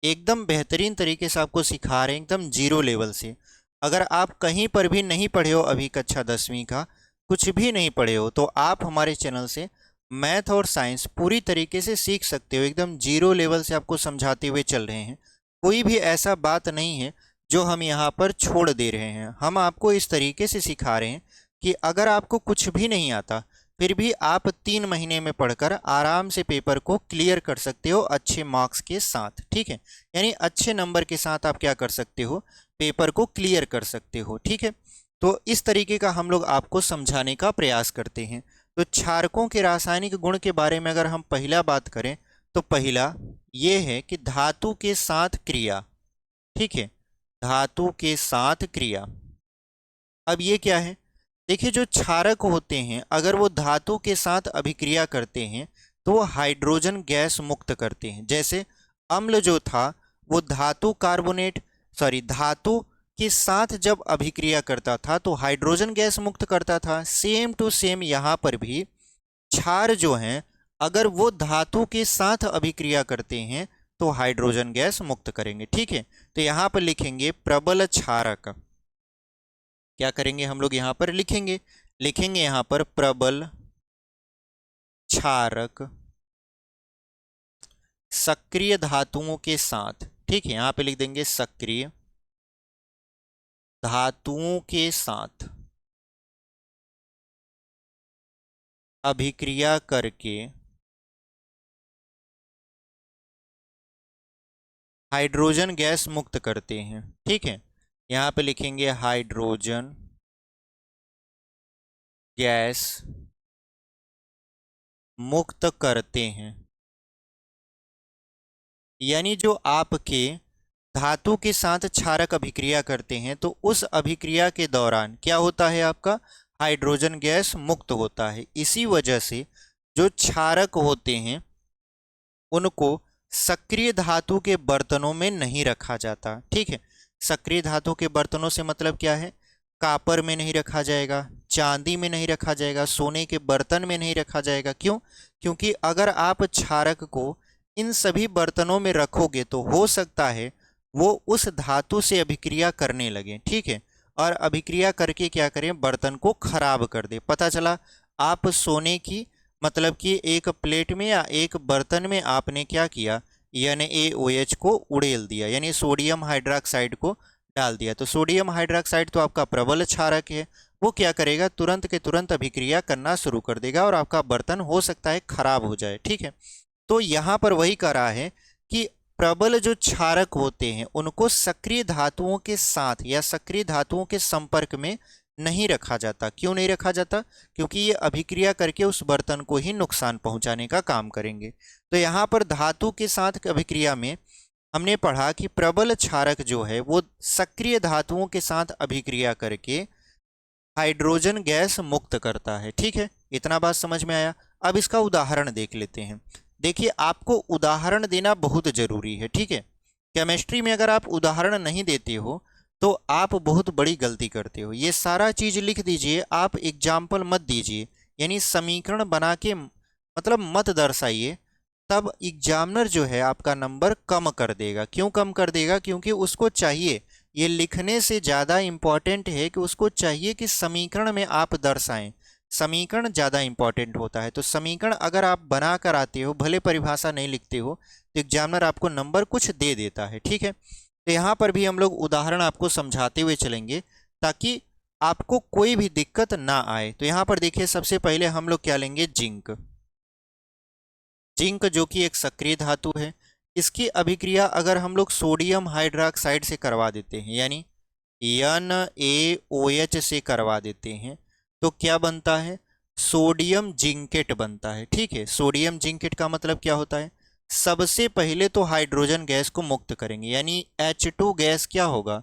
एकदम बेहतरीन तरीके से आपको सिखा रहे हैं, एकदम जीरो लेवल से। अगर आप कहीं पर भी नहीं पढ़े हो, अभी कक्षा 10वीं का कुछ भी नहीं पढ़े हो, तो आप हमारे चैनल से मैथ और साइंस पूरी तरीके से सीख सकते हो। एकदम जीरो लेवल से आपको समझाते हुए चल रहे हैं। कोई भी ऐसा बात नहीं है जो हम यहाँ पर छोड़ दे रहे हैं। हम आपको इस तरीके से सिखा रहे हैं कि अगर आपको कुछ भी नहीं आता, फिर भी आप 3 महीने में पढ़कर आराम से पेपर को क्लियर कर सकते हो अच्छे मार्क्स के साथ। ठीक है, यानी अच्छे नंबर के साथ आप क्या कर सकते हो, पेपर को क्लियर कर सकते हो। ठीक है, तो इस तरीके का हम लोग आपको समझाने का प्रयास करते हैं। तो क्षारकों के रासायनिक गुण के बारे में अगर हम पहला बात करें, तो पहला ये है कि धातु के साथ क्रिया। ठीक है, धातु के साथ क्रिया। अब ये क्या है, देखिए जो क्षारक होते हैं अगर वो धातु के साथ अभिक्रिया करते हैं तो वो हाइड्रोजन गैस मुक्त करते हैं। जैसे अम्ल जो था वो धातु के साथ जब अभिक्रिया करता था तो हाइड्रोजन गैस मुक्त करता था। सेम टू सेम यहाँ पर भी क्षार जो हैं अगर वो धातु के साथ अभिक्रिया करते हैं तो हाइड्रोजन गैस मुक्त करेंगे। ठीक है, तो यहाँ पर लिखेंगे प्रबल क्षारक। क्या करेंगे हम लोग, यहाँ पर लिखेंगे यहाँ पर प्रबल क्षारक सक्रिय धातुओं के साथ। ठीक है, यहाँ पे लिख देंगे सक्रिय धातुओं के साथ अभिक्रिया करके हाइड्रोजन गैस मुक्त करते हैं। ठीक है, यहाँ पे लिखेंगे हाइड्रोजन गैस मुक्त करते हैं। यानी जो आपके धातु के साथ क्षारक अभिक्रिया करते हैं तो उस अभिक्रिया के दौरान क्या होता है, आपका हाइड्रोजन गैस मुक्त होता है। इसी वजह से जो क्षारक होते हैं उनको सक्रिय धातु के बर्तनों में नहीं रखा जाता। ठीक है, सक्रिय धातु के बर्तनों से मतलब क्या है, कापर में नहीं रखा जाएगा, चांदी में नहीं रखा जाएगा, सोने के बर्तन में नहीं रखा जाएगा। क्यों? क्योंकि अगर आप क्षारक को इन सभी बर्तनों में रखोगे तो हो सकता है वो उस धातु से अभिक्रिया करने लगे। ठीक है, और अभिक्रिया करके क्या करें, बर्तन को खराब कर दे। पता चला आप सोने की मतलब कि एक प्लेट में या एक बर्तन में आपने क्या किया, NaOH को उड़ेल दिया, यानी सोडियम हाइड्रोक्साइड को डाल दिया। तो सोडियम हाइड्रोक्साइड तो आपका प्रबल क्षारक है, वो क्या करेगा, तुरंत के तुरंत अभिक्रिया करना शुरू कर देगा और आपका बर्तन हो सकता है खराब हो जाए। ठीक है, तो यहाँ पर वही करा है कि प्रबल जो क्षारक होते हैं उनको सक्रिय धातुओं के साथ या सक्रिय धातुओं के संपर्क में नहीं रखा जाता। क्यों नहीं रखा जाता? क्योंकि ये अभिक्रिया करके उस बर्तन को ही नुकसान पहुंचाने का काम करेंगे। तो यहाँ पर धातु के साथ अभिक्रिया में हमने पढ़ा कि प्रबल क्षारक जो है वो सक्रिय धातुओं के साथ अभिक्रिया करके हाइड्रोजन गैस मुक्त करता है। ठीक है, इतना बात समझ में आया। अब इसका उदाहरण देख लेते हैं। देखिए, आपको उदाहरण देना बहुत जरूरी है। ठीक है, केमिस्ट्री में अगर आप उदाहरण नहीं देते हो तो आप बहुत बड़ी गलती करते हो। ये सारा चीज लिख दीजिए, आप एग्जाम्पल मत दीजिए, यानी समीकरण बना के मतलब मत दर्शाइए, तब एग्जामिनर जो है आपका नंबर कम कर देगा। क्यों कम कर देगा? क्योंकि उसको चाहिए, ये लिखने से ज़्यादा इम्पॉर्टेंट है कि उसको चाहिए कि समीकरण में आप दर्शाएं। समीकरण ज़्यादा इम्पॉर्टेंट होता है। तो समीकरण अगर आप बना कर आते हो, भले परिभाषा नहीं लिखते हो, तो एग्जामिनर आपको नंबर कुछ दे देता है। ठीक है, तो यहाँ पर भी हम लोग उदाहरण आपको समझाते हुए चलेंगे ताकि आपको कोई भी दिक्कत ना आए। तो यहाँ पर देखिए, सबसे पहले हम लोग क्या लेंगे, जिंक। जिंक जो कि एक सक्रिय धातु है, इसकी अभिक्रिया अगर हम लोग सोडियम हाइड्रोक्साइड से करवा देते हैं, यानी NaOH से करवा देते हैं, तो क्या बनता है, सोडियम जिंकेट बनता है। ठीक है, सोडियम जिंकेट का मतलब क्या होता है, सबसे पहले तो हाइड्रोजन गैस को मुक्त करेंगे, यानी H2 गैस क्या होगा,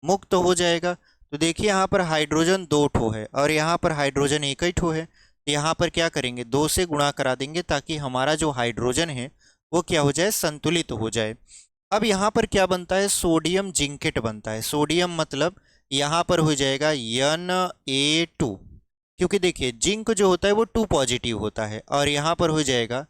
मुक्त हो जाएगा। तो देखिए यहाँ पर हाइड्रोजन 2 ठो है और यहाँ पर हाइड्रोजन एक ही ठो है। यहाँ पर क्या करेंगे, 2 से गुणा करा देंगे ताकि हमारा जो हाइड्रोजन है वो क्या हो जाए, संतुलित हो जाए। अब यहाँ पर क्या बनता है, सोडियम जिंकेट बनता है। सोडियम मतलब यहाँ पर हो जाएगा Na2, क्योंकि देखिए जिंक जो होता है वो 2 पॉजिटिव होता है और यहाँ पर हो जाएगा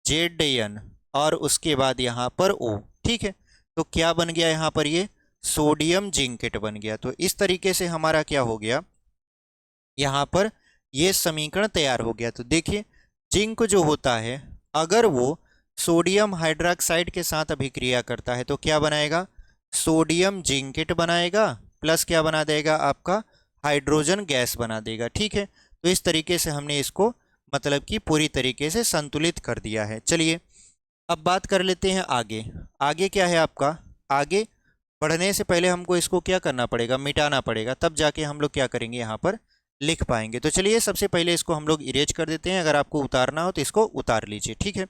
Zn और उसके बाद यहाँ पर O। ठीक है, तो क्या बन गया यहाँ पर, ये सोडियम जिंकेट बन गया। तो इस तरीके से हमारा क्या हो गया, यहाँ पर ये समीकरण तैयार हो गया। तो देखिए जिंक जो होता है अगर वो सोडियम हाइड्रोक्साइड के साथ अभिक्रिया करता है तो क्या बनाएगा, सोडियम जिंकेट बनाएगा, प्लस क्या बना देगा आपका, हाइड्रोजन गैस बना देगा। ठीक है, तो इस तरीके से हमने इसको मतलब कि पूरी तरीके से संतुलित कर दिया है। चलिए अब बात कर लेते हैं आगे। आगे क्या है आपका, आगे बढ़ने से पहले हमको इसको क्या करना पड़ेगा, मिटाना पड़ेगा, तब जाके हम लोग क्या करेंगे यहाँ पर लिख पाएंगे। तो चलिए सबसे पहले इसको हम लोग इरेज कर देते हैं। अगर आपको उतारना हो तो इसको उतार लीजिए। ठीक है,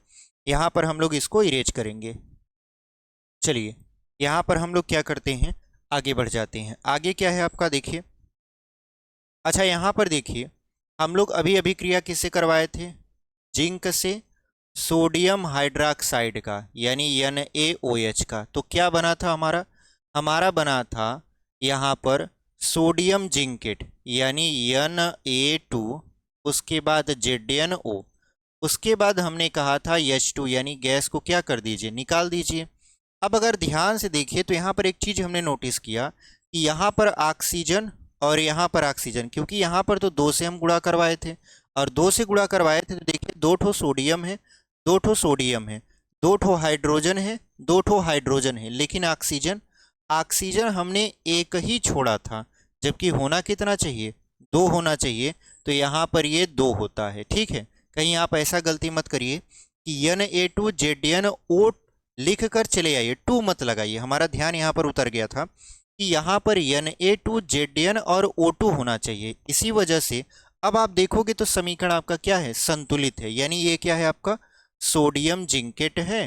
यहाँ पर हम लोग इसको इरेज करेंगे। चलिए यहाँ पर हम लोग क्या करते हैं, आगे बढ़ जाते हैं। आगे क्या है आपका, देखिए अच्छा यहाँ पर देखिए हम लोग अभी अभिक्रिया किससे करवाए थे, जिंक से सोडियम हाइड्रोक्साइड का यानी NaOH का। तो क्या बना था हमारा, हमारा बना था यहाँ पर सोडियम जिंकेट यानी Na2, उसके बाद ZnO, उसके बाद हमने कहा था H2 यानी गैस को क्या कर दीजिए, निकाल दीजिए। अब अगर ध्यान से देखिए तो यहाँ पर एक चीज़ हमने नोटिस किया कि यहाँ पर ऑक्सीजन और यहाँ पर ऑक्सीजन, क्योंकि यहाँ पर तो 2 से हम गुणा करवाए थे और 2 से गुणा करवाए थे, तो देखिए 2 ठो सोडियम है, 2 ठो सोडियम है, 2 ठो हाइड्रोजन है, 2 ठो हाइड्रोजन है, लेकिन ऑक्सीजन, ऑक्सीजन हमने एक ही छोड़ा था, जबकि होना कितना चाहिए, 2 होना चाहिए। तो यहाँ पर ये 2 होता है। ठीक है, कहीं आप ऐसा गलती मत करिए कि Na2 ZnO लिख कर चले आइए, 2 मत लगाइए। हमारा ध्यान यहाँ पर उतर गया था कि यहाँ पर Na2 Zn और O2 होना चाहिए। इसी वजह से अब आप देखोगे तो समीकरण आपका क्या है, संतुलित है, यानी ये क्या है आपका, सोडियम जिंकेट है।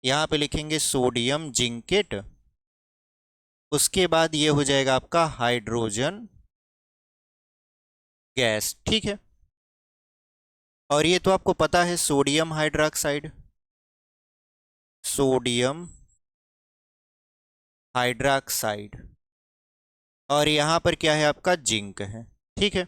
यहाँ पे लिखेंगे सोडियम जिंकेट, उसके बाद ये हो जाएगा आपका हाइड्रोजन गैस। ठीक है, और ये तो आपको पता है सोडियम हाइड्रोक्साइड, सोडियम हाइड्रोक्साइड, और यहाँ पर क्या है आपका, जिंक है। ठीक है,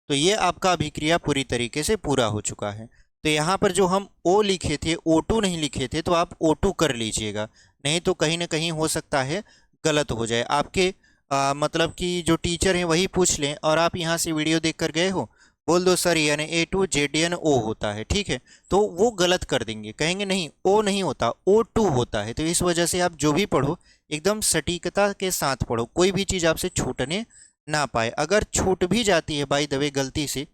तो ये आपका अभिक्रिया पूरी तरीके से पूरा हो चुका है। तो यहाँ पर जो हम O लिखे थे, O2 नहीं लिखे थे, तो आप O2 कर लीजिएगा, नहीं तो कहीं ना कहीं हो सकता है गलत हो जाए। आपके मतलब कि जो टीचर हैं वही पूछ लें और आप यहाँ से वीडियो देख कर गए हो, बोल दो सर Na2 ZnO होता है। ठीक है, तो वो गलत कर देंगे, कहेंगे नहीं O नहीं होता, O2 होता है। तो इस वजह से आप जो भी पढ़ो एकदम सटीकता के साथ पढ़ो, कोई भी चीज़ आपसे छूटने ना पाए। अगर छूट भी जाती है बाय द वे गलती से,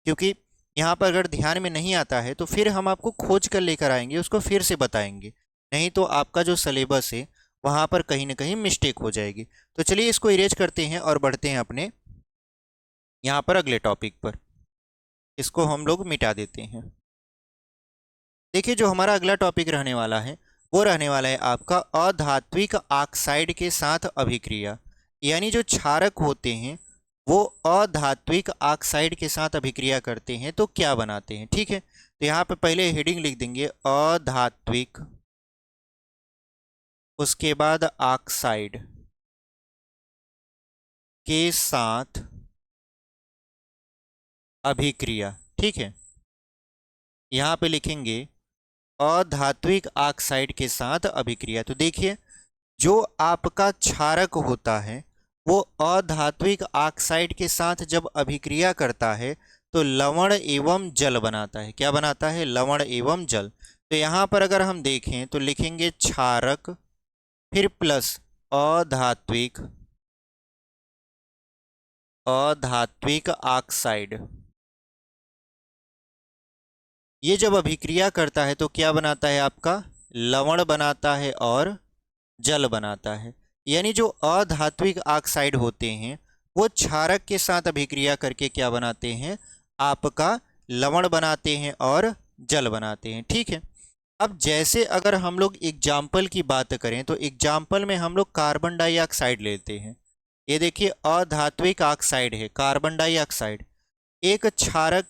क्योंकि यहाँ पर अगर ध्यान में नहीं आता है तो फिर हम आपको खोज कर लेकर आएंगे, उसको फिर से बताएंगे, नहीं तो आपका जो सिलेबस है वहाँ पर कहीं ना कहीं मिस्टेक हो जाएगी। तो चलिए इसको इरेज करते हैं और बढ़ते हैं अपने यहाँ पर अगले टॉपिक पर। इसको हम लोग मिटा देते हैं। देखिए जो हमारा अगला टॉपिक रहने वाला है वो रहने वाला है आपका अधात्विक ऑक्साइड के साथ अभिक्रिया, यानी जो क्षारक होते हैं वो अधात्विक ऑक्साइड के साथ अभिक्रिया करते हैं तो क्या बनाते हैं। ठीक है, तो यहाँ पे पहले हेडिंग लिख देंगे अधात्विक, उसके बाद ऑक्साइड के साथ अभिक्रिया। ठीक है, यहाँ पे लिखेंगे अधात्विक ऑक्साइड के साथ अभिक्रिया। तो देखिए जो आपका क्षारक होता है वो अधात्विक ऑक्साइड के साथ जब अभिक्रिया करता है तो लवण एवं जल बनाता है। क्या बनाता है, लवण एवं जल। तो यहाँ पर अगर हम देखें तो लिखेंगे क्षारक फिर प्लस अधात्विक, अधात्विक ऑक्साइड, ये जब अभिक्रिया करता है तो क्या बनाता है आपका, लवण बनाता है और जल बनाता है। यानी जो अधात्विक ऑक्साइड होते हैं वो क्षारक के साथ अभिक्रिया करके क्या बनाते हैं, आपका लवण बनाते हैं और जल बनाते हैं। ठीक है, अब जैसे अगर हम लोग एग्जाम्पल की बात करें तो एग्जाम्पल में हम लोग कार्बन डाइऑक्साइड लेते हैं। ये देखिए अधात्विक ऑक्साइड है कार्बन डाइऑक्साइड, एक क्षारक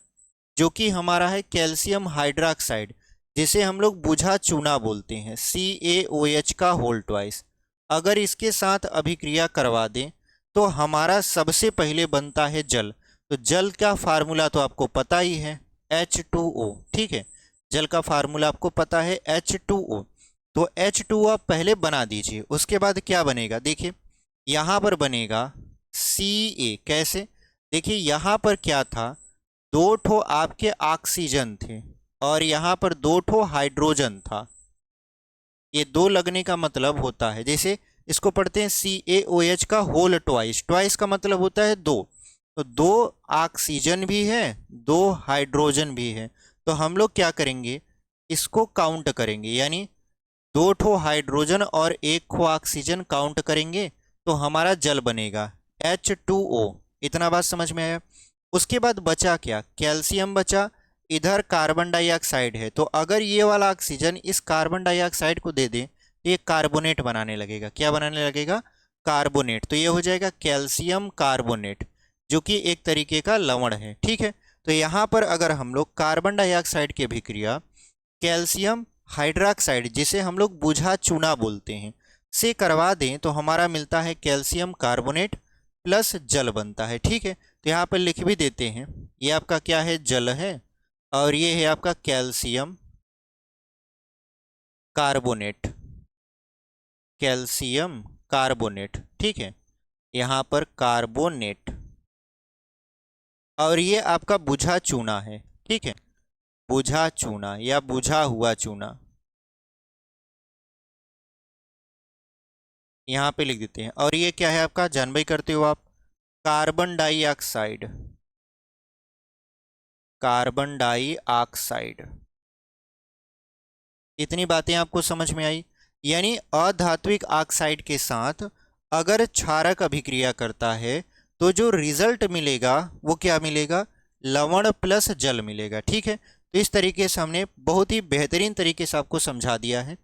जो कि हमारा है कैल्शियम हाइड्रोक्साइड, जिसे हम लोग बुझा चूना बोलते हैं, CaOH का होल ट्वाइस। अगर इसके साथ अभिक्रिया करवा दें तो हमारा सबसे पहले बनता है जल। तो जल का फार्मूला तो आपको पता ही है, H2O, ठीक है। जल का फार्मूला आपको पता है H2O, तो H2O आप पहले बना दीजिए। उसके बाद क्या बनेगा, देखिए यहाँ पर बनेगा Ca। कैसे, देखिए यहाँ पर क्या था, दो ठो आपके ऑक्सीजन थे और यहाँ पर दो ठो हाइड्रोजन था। ये दो लगने का मतलब होता है, जैसे इसको पढ़ते हैं CaOH का होल ट्वाइस, ट्वाइस का मतलब होता है दो, तो दो ऑक्सीजन भी है, दो हाइड्रोजन भी है। तो हम लोग क्या करेंगे, इसको काउंट करेंगे, यानी दो ठो हाइड्रोजन और एक ठो ऑक्सीजन काउंट करेंगे तो हमारा जल बनेगा H2O। इतना बात समझ में आया। उसके बाद बचा क्या, कैल्शियम बचा, इधर कार्बन डाइऑक्साइड है, तो अगर ये वाला ऑक्सीजन इस कार्बन डाइऑक्साइड को दे दे तो ये कार्बोनेट बनाने लगेगा। क्या बनाने लगेगा, कार्बोनेट। तो ये हो जाएगा कैल्शियम कार्बोनेट, जो कि एक तरीके का लवण है, ठीक है। तो यहाँ पर अगर हम लोग कार्बन डाइऑक्साइड की अभिक्रिया कैल्शियम हाइड्रोक्साइड, जिसे हम लोग बुझा चूना बोलते हैं, से करवा दें तो हमारा मिलता है कैल्शियम कार्बोनेट प्लस जल बनता है, ठीक है। तो यहाँ पर लिख भी देते हैं, ये आपका क्या है, जल है, और ये है आपका कैल्शियम कार्बोनेट, कैल्शियम कार्बोनेट, ठीक है। यहाँ पर कार्बोनेट, और ये आपका बुझा चूना है, ठीक है, बुझा चूना या बुझा हुआ चूना, यहाँ पे लिख देते हैं। और ये क्या है आपका, जानबे करते हो आप, कार्बन डाइऑक्साइड, कार्बन डाइऑक्साइड। इतनी बातें आपको समझ में आई। यानी अधात्विक ऑक्साइड के साथ अगर क्षारक अभिक्रिया करता है तो जो रिजल्ट मिलेगा वो क्या मिलेगा, लवण प्लस जल मिलेगा, ठीक है। तो इस तरीके से हमने बहुत ही बेहतरीन तरीके से आपको समझा दिया है।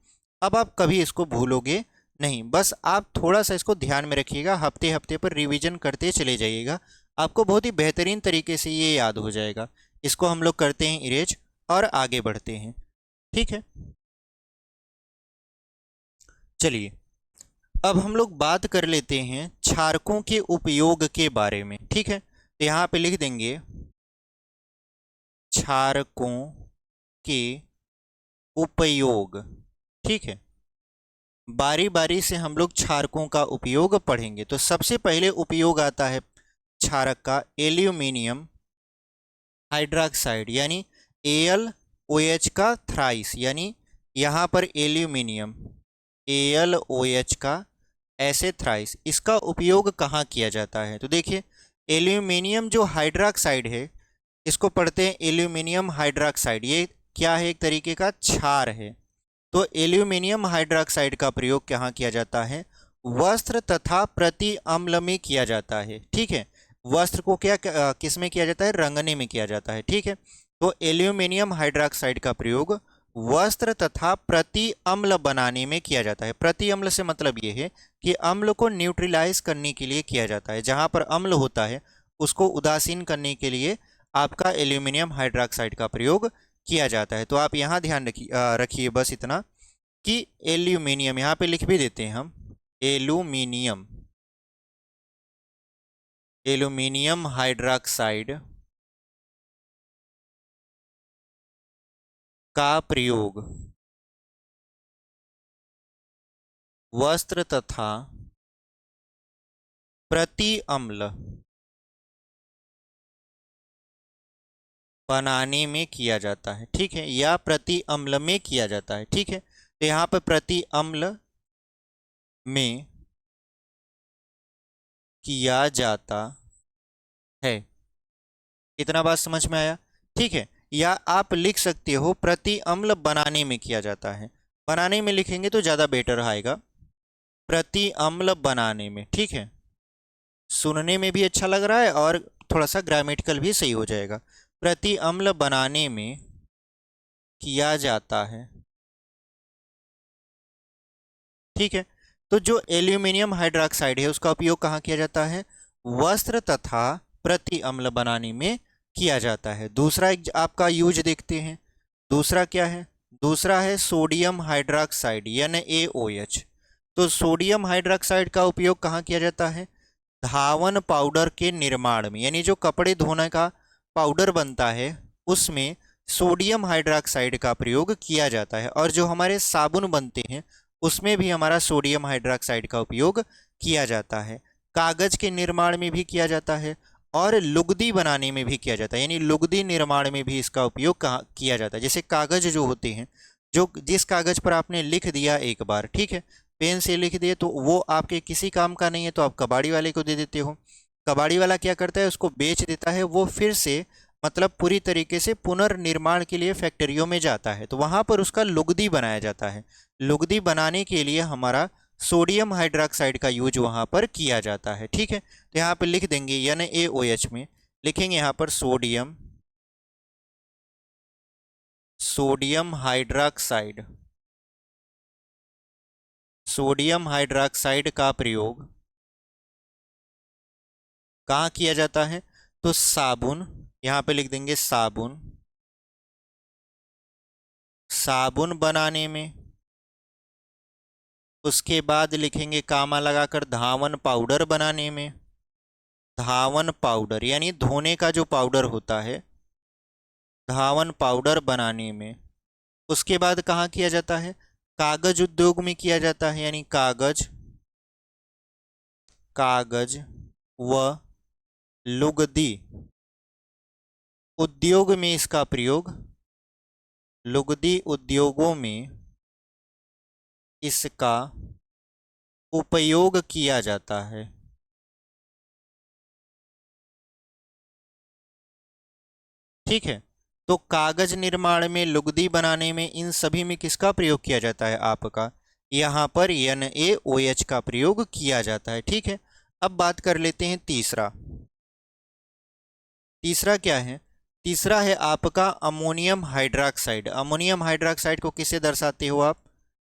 अब आप कभी इसको भूलोगे नहीं, बस आप थोड़ा सा इसको ध्यान में रखिएगा, हफ्ते हफ्ते पर रिवीजन करते चले जाइएगा, आपको बहुत ही बेहतरीन तरीके से ये याद हो जाएगा। इसको हम लोग करते हैं इरेज और आगे बढ़ते हैं, ठीक है। चलिए अब हम लोग बात कर लेते हैं क्षारकों के उपयोग के बारे में, ठीक है। तो यहाँ पे लिख देंगे क्षारकों के उपयोग, ठीक है। बारी बारी से हम लोग क्षारकों का उपयोग पढ़ेंगे। तो सबसे पहले उपयोग आता है क्षारक का एल्यूमिनियम हाइड्रोक्साइड, यानी AlOH का थ्राइस, यानी यहाँ पर एल्यूमिनियम AlOH का ऐसे थ्राइस, इसका उपयोग कहाँ किया जाता है। तो देखिए एल्यूमिनियम जो हाइड्रोक्साइड है, इसको पढ़ते हैं एल्यूमिनियम हाइड्रोक्साइड, ये क्या है, एक तरीके का क्षार है। तो एल्यूमिनियम हाइड्रोक्साइड का प्रयोग कहाँ किया जाता है, वस्त्र तथा प्रति अम्ल में किया जाता है, ठीक है। वस्त्र को क्या किस में किया जाता है, रंगने में किया जाता है, ठीक है। तो एल्यूमिनियम हाइड्रोक्साइड का प्रयोग वस्त्र तथा प्रति अम्ल बनाने में किया जाता है। प्रति अम्ल से मतलब ये है कि अम्ल को न्यूट्रलाइज करने के लिए किया जाता है, जहाँ पर अम्ल होता है उसको उदासीन करने के लिए आपका एल्यूमिनियम हाइड्रोक्साइड का प्रयोग किया जाता है। तो आप यहाँ ध्यान रखिए बस इतना कि एल्यूमिनियम, यहाँ पे लिख भी देते हैं हम एल्यूमिनियम, एल्यूमिनियम हाइड्रोक्साइड का प्रयोग वस्त्र तथा प्रति अम्ल बनाने में किया जाता है, ठीक है, या प्रति अम्ल में किया जाता है, ठीक है। तो यहाँ पर प्रति अम्ल में किया जाता है, इतना बात समझ में आया, ठीक है। या आप लिख सकते हो प्रति अम्ल बनाने में किया जाता है, बनाने में लिखेंगे तो ज़्यादा बेटर आएगा, प्रति अम्ल बनाने में, ठीक है। सुनने में भी अच्छा लग रहा है और थोड़ा सा ग्रामेटिकल भी सही हो जाएगा। प्रति अम्ल बनाने में किया जाता है, ठीक है। तो जो एल्यूमिनियम हाइड्रोक्साइड है उसका उपयोग कहाँ किया जाता है, वस्त्र तथा प्रति अम्ल बनाने में किया जाता है। दूसरा एक आपका यूज देखते हैं, दूसरा क्या है, दूसरा है सोडियम हाइड्रोक्साइड NaOH। तो सोडियम हाइड्रोक्साइड का उपयोग कहाँ किया जाता है, धावन पाउडर के निर्माण में, यानी जो कपड़े धोने का पाउडर बनता है उसमें सोडियम हाइड्रोक्साइड का प्रयोग किया जाता है। और जो हमारे साबुन बनते हैं उसमें भी हमारा सोडियम हाइड्रोक्साइड का उपयोग किया जाता है। कागज के निर्माण में भी किया जाता है और लुगदी बनाने में भी किया जाता है, यानी लुगदी निर्माण में भी इसका उपयोग किया जाता है। जैसे कागज जो होते हैं, जो जिस कागज पर आपने लिख दिया एक बार, ठीक है, पेन से लिख दिए, तो वो आपके किसी काम का नहीं है, तो आप कबाड़ी वाले को दे देते हो। कबाड़ी वाला क्या करता है, उसको बेच देता है, वो फिर से मतलब पूरी तरीके से पुनर्निर्माण के लिए फैक्ट्रियों में जाता है, तो वहाँ पर उसका लुगदी बनाया जाता है। लुगदी बनाने के लिए हमारा सोडियम हाइड्रोक्साइड का यूज वहाँ पर किया जाता है। ठीक है, तो यहाँ पर लिख देंगे NaOH में लिखेंगे यहाँ पर sodium sodium hydroxide. Sodium hydroxide का प्रयोग कहाँ किया जाता है, तो साबुन, यहाँ पे लिख देंगे साबुन, साबुन बनाने में। उसके बाद लिखेंगे कामा लगाकर धावन पाउडर बनाने में। धावन पाउडर यानी धोने का जो पाउडर होता है, धावन पाउडर बनाने में। उसके बाद कहाँ किया जाता है, कागज उद्योग में किया जाता है, यानी कागज कागज व लुगदी उद्योग में इसका प्रयोग, लुगदी उद्योगों में इसका उपयोग किया जाता है। ठीक है, तो कागज निर्माण में, लुगदी बनाने में, इन सभी में किसका प्रयोग किया जाता है, आपका यहाँ पर NaOH का प्रयोग किया जाता है। ठीक है, अब बात कर लेते हैं तीसरा। तीसरा क्या है, तीसरा है आपका अमोनियम हाइड्रोक्साइड। अमोनियम हाइड्रोक्साइड को किससे दर्शाते हो आप,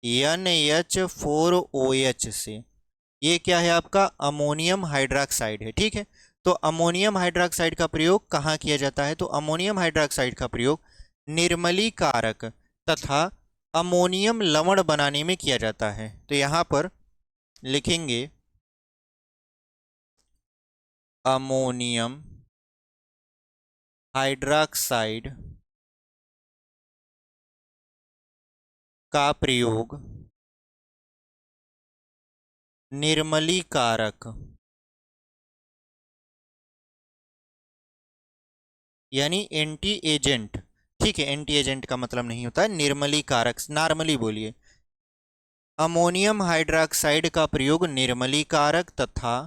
NH4OH से। ये क्या है, आपका अमोनियम हाइड्रोक्साइड है। ठीक है, तो अमोनियम हाइड्रोक्साइड का प्रयोग कहाँ किया जाता है, तो अमोनियम हाइड्रोक्साइड का प्रयोग निर्मलीकारक तथा अमोनियम लवण बनाने में किया जाता है। तो यहाँ पर लिखेंगे अमोनियम हाइड्रोक्साइड का प्रयोग निर्मलीकारक यानी एंटी एजेंट। ठीक है, एंटी एजेंट का मतलब नहीं होता है निर्मलीकारक, नॉर्मली बोलिए। अमोनियम हाइड्रोक्साइड का प्रयोग निर्मलीकारक तथा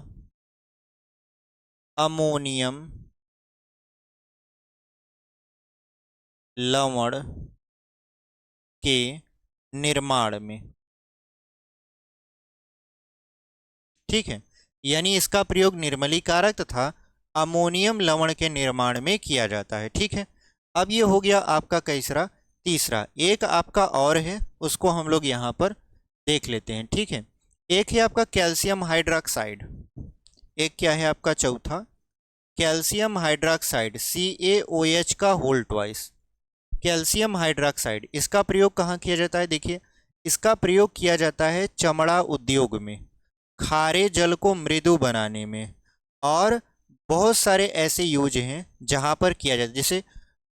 अमोनियम लवण के निर्माण में। ठीक है, यानी इसका प्रयोग निर्मलीकारक तथा अमोनियम लवण के निर्माण में किया जाता है। ठीक है, अब ये हो गया आपका कैसरा तीसरा। एक आपका और है, उसको हम लोग यहाँ पर देख लेते हैं। ठीक है, एक है आपका कैल्शियम हाइड्रोक्साइड, एक क्या है आपका चौथा, कैल्शियम हाइड्रोक्साइड CaOH का होल ट्वाइस। कैल्शियम हाइड्रोक्साइड, इसका प्रयोग कहाँ किया जाता है, देखिए इसका प्रयोग किया जाता है चमड़ा उद्योग में, खारे जल को मृदु बनाने में, और बहुत सारे ऐसे यूज हैं जहाँ पर किया जाता है, जैसे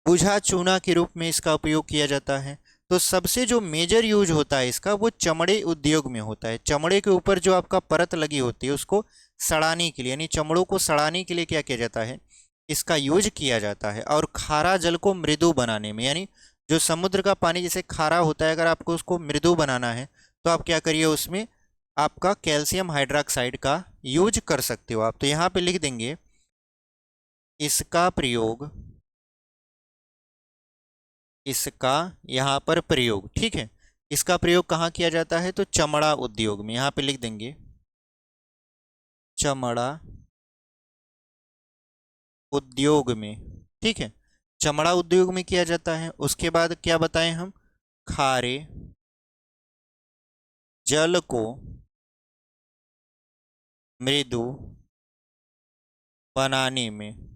बुझा चूना के रूप में इसका उपयोग किया जाता है। तो सबसे जो मेजर यूज होता है इसका, वो चमड़े उद्योग में होता है। चमड़े के ऊपर जो आपका परत लगी होती है उसको सड़ाने के लिए, यानी चमड़ों को सड़ाने के लिए क्या किया जाता है, इसका यूज किया जाता है। और खारा जल को मृदु बनाने में, यानी जो समुद्र का पानी जैसे खारा होता है, अगर आपको उसको मृदु बनाना है तो आप क्या करिए, उसमें आपका कैल्शियम हाइड्रोक्साइड का यूज कर सकते हो आप। तो यहाँ पे लिख देंगे इसका प्रयोग, इसका यहाँ पर प्रयोग। ठीक है, इसका प्रयोग कहाँ किया जाता है, तो चमड़ा उद्योग में। यहाँ पे लिख देंगे चमड़ा उद्योग में। ठीक है, चमड़ा उद्योग में किया जाता है। उसके बाद क्या बताएं हम, खारे जल को मृदु बनाने में।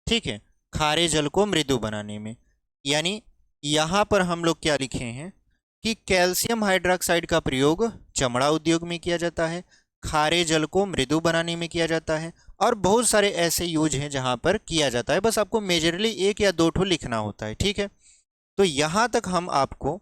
ठीक है, खारे जल को मृदु बनाने में, यानी यहाँ पर हम लोग क्या लिखे हैं कि कैल्शियम हाइड्रोक्साइड का प्रयोग चमड़ा उद्योग में किया जाता है, खारे जल को मृदु बनाने में किया जाता है, और बहुत सारे ऐसे यूज हैं जहाँ पर किया जाता है। बस आपको मेजरली एक या दो ठो लिखना होता है, ठीक है। तो यहाँ तक हम आपको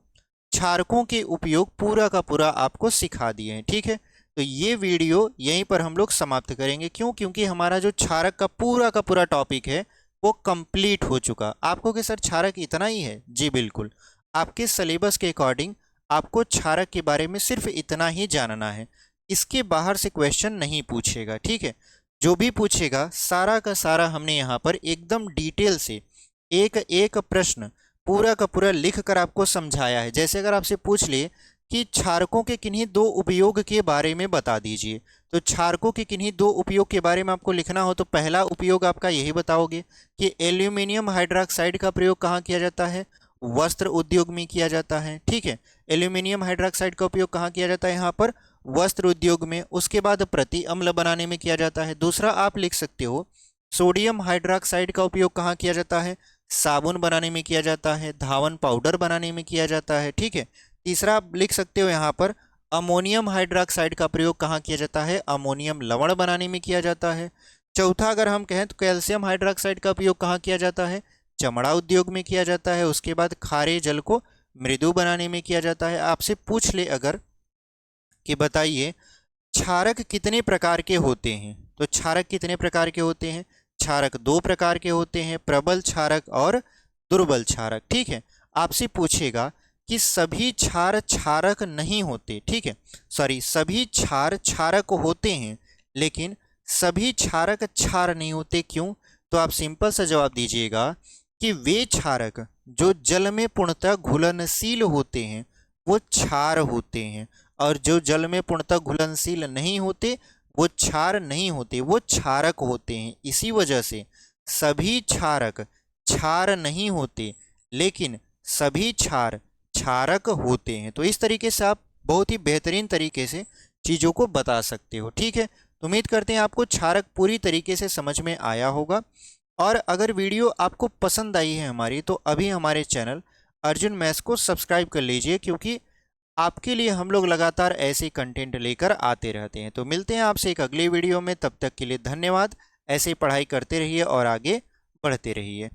क्षारकों के उपयोग पूरा का पूरा आपको सिखा दिए हैं, ठीक है। तो ये वीडियो यहीं पर हम लोग समाप्त करेंगे। क्यों? क्योंकि हमारा जो क्षारक का पूरा टॉपिक है वो कंप्लीट हो चुका। आपको कि सर क्षारक इतना ही है? जी बिल्कुल, आपके सिलेबस के अकॉर्डिंग आपको क्षारक के बारे में सिर्फ इतना ही जानना है। इसके बाहर से क्वेश्चन नहीं पूछेगा, ठीक है। जो भी पूछेगा सारा का सारा हमने यहाँ पर एकदम डिटेल से एक एक प्रश्न पूरा का पूरा लिख कर आपको समझाया है। जैसे अगर आपसे पूछ लिए कि क्षारकों के किन्हीं दो उपयोग के बारे में बता दीजिए, तो क्षारकों के किन्हीं दो उपयोग के बारे में आपको लिखना हो तो पहला उपयोग आपका यही बताओगे कि एल्यूमिनियम हाइड्रोक्साइड का प्रयोग कहाँ किया जाता है? वस्त्र उद्योग में किया जाता है, ठीक है। एल्यूमिनियम हाइड्रोक्साइड का उपयोग कहाँ किया जाता है? यहाँ पर वस्त्र उद्योग में। उसके बाद प्रति अम्ल बनाने में किया जाता है। दूसरा आप लिख सकते हो सोडियम हाइड्रोक्साइड का उपयोग कहाँ किया जाता है? साबुन बनाने में किया जाता है, धावन पाउडर बनाने में किया जाता है, ठीक है। तीसरा आप लिख सकते हो यहाँ पर अमोनियम हाइड्रोक्साइड का प्रयोग कहाँ किया जाता है? अमोनियम लवण बनाने में किया जाता है। चौथा अगर हम कहें तो कैल्शियम हाइड्रोक्साइड का प्रयोग कहाँ किया जाता है? चमड़ा उद्योग में किया जाता है। उसके बाद खारे जल को मृदु बनाने में किया जाता है। आपसे पूछ ले अगर कि बताइए क्षारक कितने प्रकार के होते हैं, तो क्षारक कितने प्रकार के होते हैं? क्षारक दो प्रकार के होते हैं, प्रबल क्षारक और दुर्बल क्षारक, ठीक है। आपसे पूछेगा कि सभी क्षार क्षारक नहीं होते, ठीक है। सॉरी, सभी क्षार क्षारक होते हैं लेकिन सभी क्षारक क्षार नहीं होते। क्यों? तो आप सिंपल सा जवाब दीजिएगा कि वे क्षारक जो जल में पूर्णतः घुलनशील होते हैं वो क्षार होते हैं, और जो जल में पूर्णतः घुलनशील नहीं होते वो क्षार नहीं होते, वो क्षारक होते हैं। इसी वजह से सभी क्षारक क्षार नहीं होते लेकिन सभी क्षार क्षारक होते हैं। तो इस तरीके से आप बहुत ही बेहतरीन तरीके से चीज़ों को बता सकते हो, ठीक है। तो उम्मीद करते हैं आपको क्षारक पूरी तरीके से समझ में आया होगा। और अगर वीडियो आपको पसंद आई है हमारी, तो अभी हमारे चैनल अर्जुन मैथ्स को सब्सक्राइब कर लीजिए, क्योंकि आपके लिए हम लोग लगातार ऐसे कंटेंट लेकर आते रहते हैं। तो मिलते हैं आपसे एक अगली वीडियो में, तब तक के लिए धन्यवाद। ऐसे पढ़ाई करते रहिए और आगे बढ़ते रहिए।